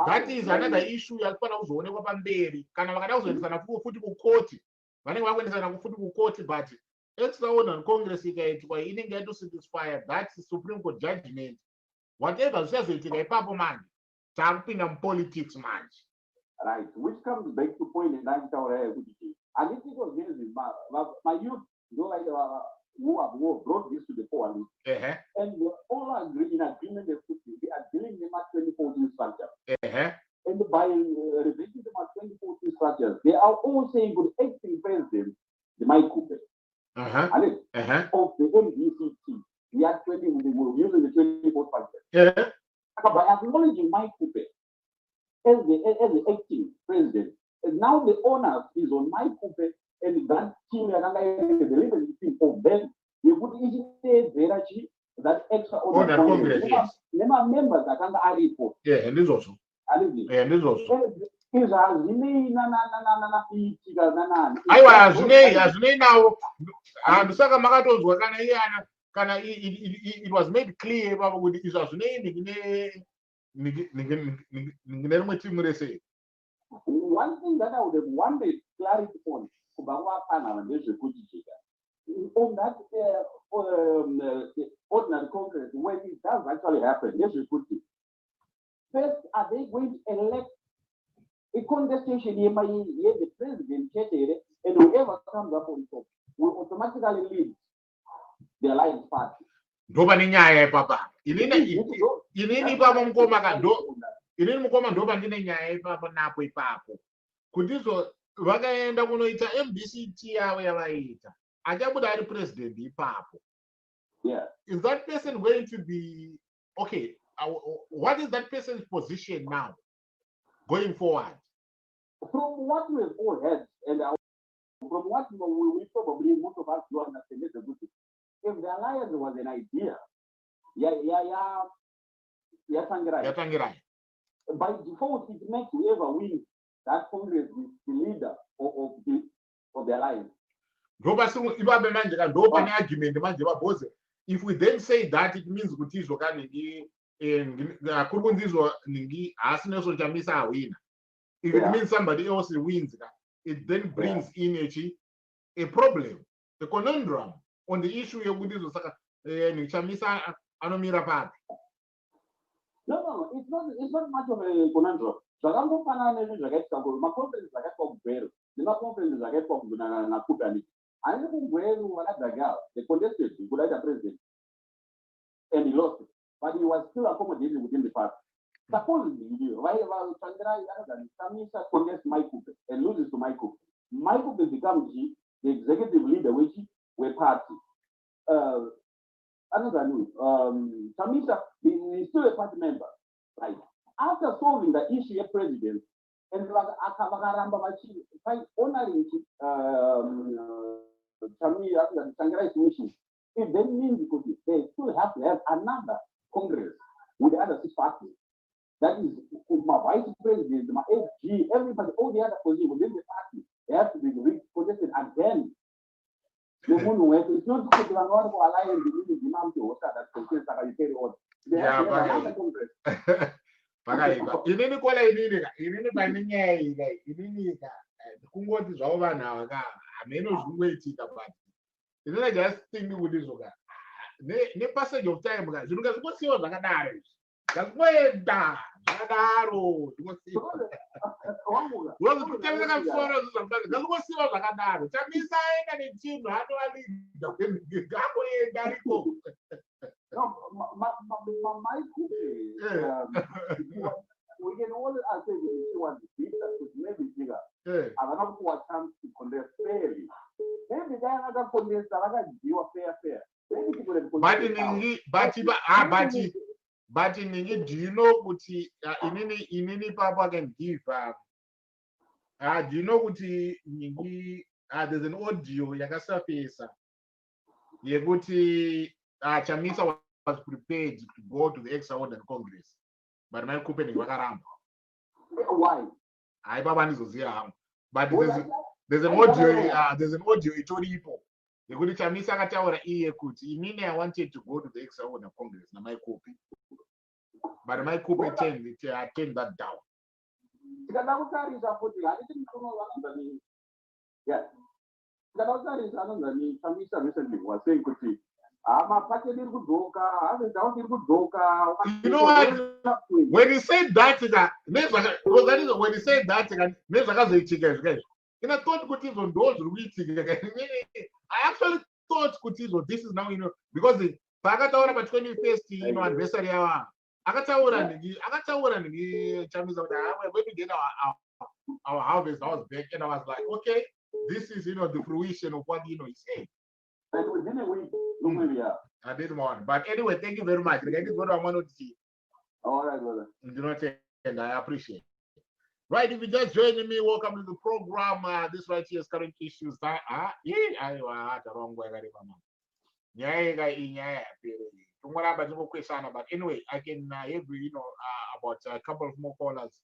that is another issue yakufana kuzoonekwa pamberi. Kana vakada kuzoendesana futi kukoti, vanenge vakuendesana futi kukoti, but extraordinary Congress ikaitwa inenge yatosatisfy that Supreme Court judgment. Whatever zvichazoitika ipapo manje, takupinda mupolitics manje. Right, which comes back to point in that and if it was my youth, who have brought this to the fore, and we all agree in agreement that we are dealing with the 2014 structure. And by reviewing the 2014 structures, they are all saying good acting president, the Mike Cooper, of the MDCT. We are using the 24 structure. By acknowledging Mike Cooper as the acting president, and now the onus is on Mike Cooper and that team and the leadership of them. You would easily say that extraordinary Congress. Never members that can add it for. Yeah, and this also. And this also. Azune now. And Saka Magatos were kana it was made clear with his one thing that I would have wanted clarity on that ordinary Congress, when it does actually happen, first, are they going to elect a contestation here the president, and whoever comes up on top will automatically lead the alliance party? Papa. Inini papa mkoma kando. Inini mkoma ndo bandine nyaye papa napo ipapo. Kudizo vakaenda kunoita MDCT yawe yavaita. Ajabuda ari president ipapo. Yeah. Is that person going to be okay? What is that person's position now, going forward? From what we have all heard, and from what we probably most of us do understand, if the alliance was an idea, Tangirai. By default, it makes whoever wins that Congress is the leader of the alliance. If we then say that, it means if it means somebody else wins, it then brings in a problem, a conundrum on the issue of No, it's not much of a conundrum. My conference is like a conference. The conference is like a conference. I never the contested, he could have president, and he lost it, but he was still accommodated within the party. Supposedly, while Samisa contests Mike Cooper and loses to Mike Cooper, Mike Cooper becomes the executive leader, which were party. Another news, Samisa is still a party member, right? After solving the issue of president, and honoring it then means because they still have to have another Congress with the other six parties. That is my vice president, my FG, everybody, all the other positions within the party, they have to be reprojected again. It's not because they are not alliance between the demand to water that contains that carry on. They have to have another Congress. Inini kola inini baninya inini kungoti zvavo vanhu ava hameno zvinoitika but inini just think with this ne passage of time zvinhu ngazvingosiyiwa zvakadaro ngazvingoenda zvakadaro zvingosiyiwa ngazvingosiyiwa zvakadaro Chamisa aenda nechinhu anoalidha ngangoenda ariko. No, my we can all say she was maybe bigger. I don't know what chance to contest fairly. Maybe they are not contest fair. Maybe people have But in do you know what in any papa can give? Do you know what there's an audio yakasurface. Yeguti Chamisa was prepared to go to the extraordinary Congress, but my company wakaramba. Why? I baba nizozira. But there's an audio itoripo. Yeguti Chamisa akataura iye kuti inini I wanted to go to the extraordinary Congress na my copy. But my copy turned that down. Yes. Chamisa recently was saying kuti you know what? When he said that, when he said that, I thought Kutizo on those I actually thought Kutizo, this is now, because the Pagataura but 21st anniversary, Agataura and Chamisa, when we did our harvest, I was back and I was like, okay, this is the fruition of what he's saying. I didn't want, but anyway, thank you very much. This is what I wanted to see. All right, brother. And I appreciate it. Right, if you just joining me, welcome to the program. This right here is current issues. But anyway, I can every about a couple of more callers.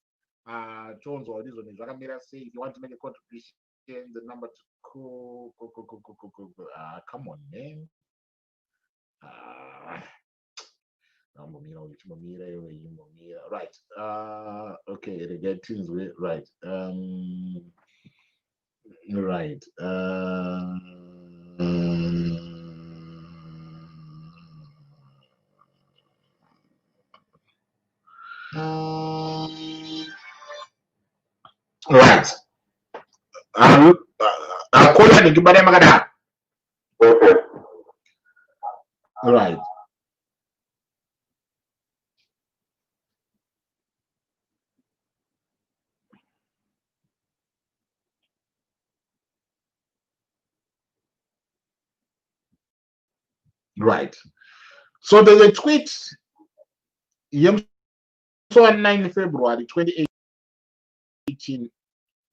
Jones or this one is Ragamira say if you want to make a contribution, the number to call. Come on, man. Right. Okay, the get things right. Right. Right. I'll call you to Magada. Okay. Right. Right. So there's a tweet. On 9 February 2018.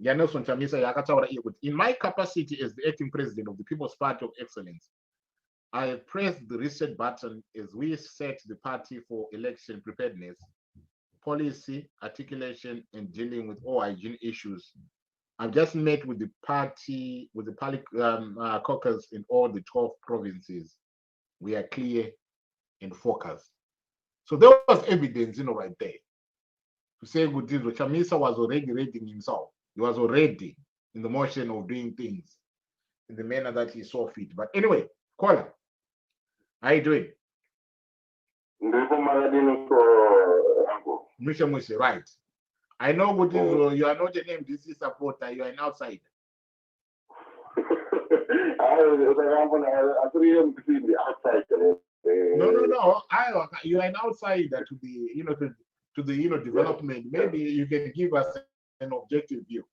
Nelson Chamisa, in my capacity as the acting president of the People's Party of Excellence, I have pressed the reset button as we set the party for election preparedness, policy, articulation, and dealing with all hygiene issues. I've just met with the party, with the caucus in all the 12 provinces. We are clear and focused. So there was evidence, right there, to say good deal. Chamisa was already rating himself. He was already in the motion of doing things in the manner that he saw fit. But anyway, caller, how you doing? Musha, right. I know what is, you are not an MDC supporter, you are an outsider. No. You are an outsider to the, to the development. Maybe you can give us an objective view.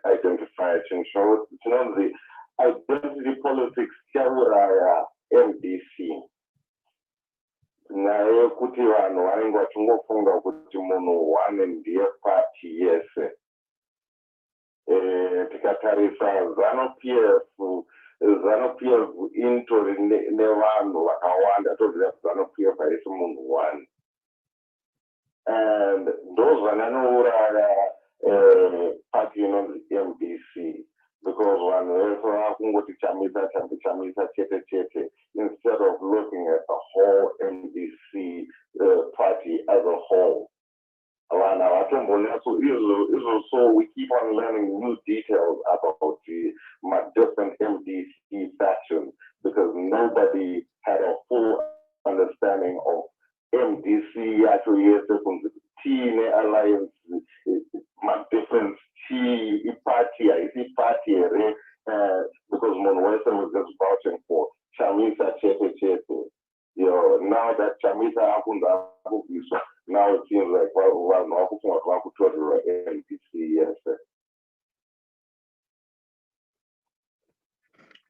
Identify the identity politics MDC. Naye kuti vanhu vanenge vachingofunga kuti munhu wane ndiye party yese. Tikatarisa ZANU-PF intori nevanhu vakawanda toziva kuti ZANU-PF haisi munhu one. And those vananouraya party inonzi MDC because vanhu vese vakungoti chamisa chete instead of looking at the whole MDC party as a whole. So we keep on learning new details about the different MDC factions because nobody had a full understanding of MDC actually Team Alliance, my different party, because Monwesa was just vouching for Chamisa Chepe. Now that Chamisa now it seems like MDC, yes.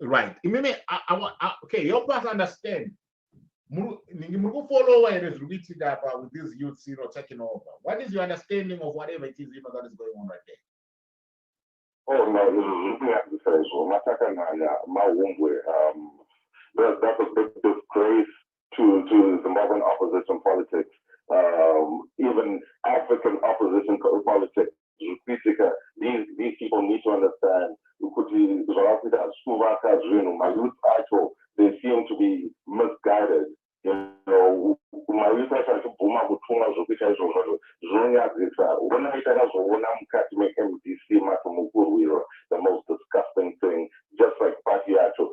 Right. Okay, help us understand. Follow with these youths, taking over. What is your understanding of whatever it is, that is going on right there? Oh no, looking at the face, that's a big disgrace to Zimbabwean opposition politics, even African opposition politics. These people need to understand. They seem to be misguided. My research has the most disgusting thing, just like Patiacho.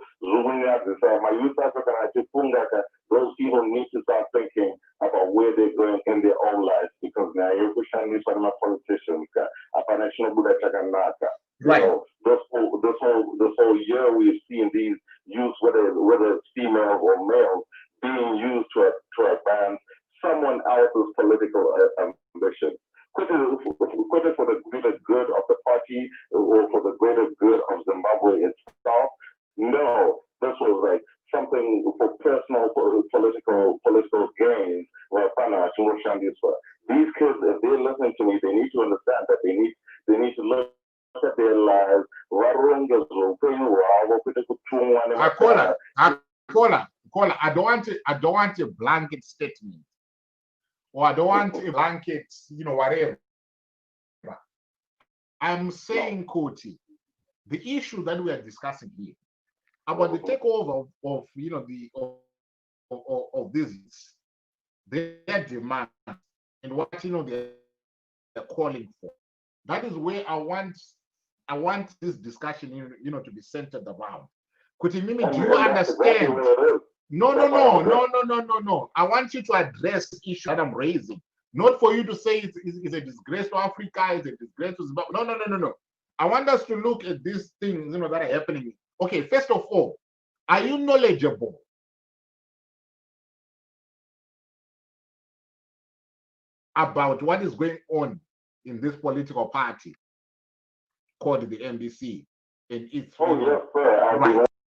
Those people need to start thinking about where they're going in their own lives, because now you're pushing these politicians. Right. This whole year we've seen these youths, whether it's female or male, being used to advance someone else's political ambition. Whether for the greater good of the party or for the greater good of Zimbabwe itself. No, this was like something for personal political gains. These kids, if they're listening to me, they need to understand that they need to look at their lives. Caller, I don't want a blanket statement, or I don't want a blanket, whatever. I'm saying, Koti, the issue that we are discussing here about the takeover of of these, their demand and what they're calling for. That is where I want this discussion to be centered around. Kutimimi, do you understand? No. I want you to address the issue that I'm raising. Not for you to say it's a disgrace to Africa, it's a disgrace to Zimbabwe. No. I want us to look at these things, that are happening. Okay, first of all, are you knowledgeable about what is going on in this political party called the MDC and its yes, sir. right?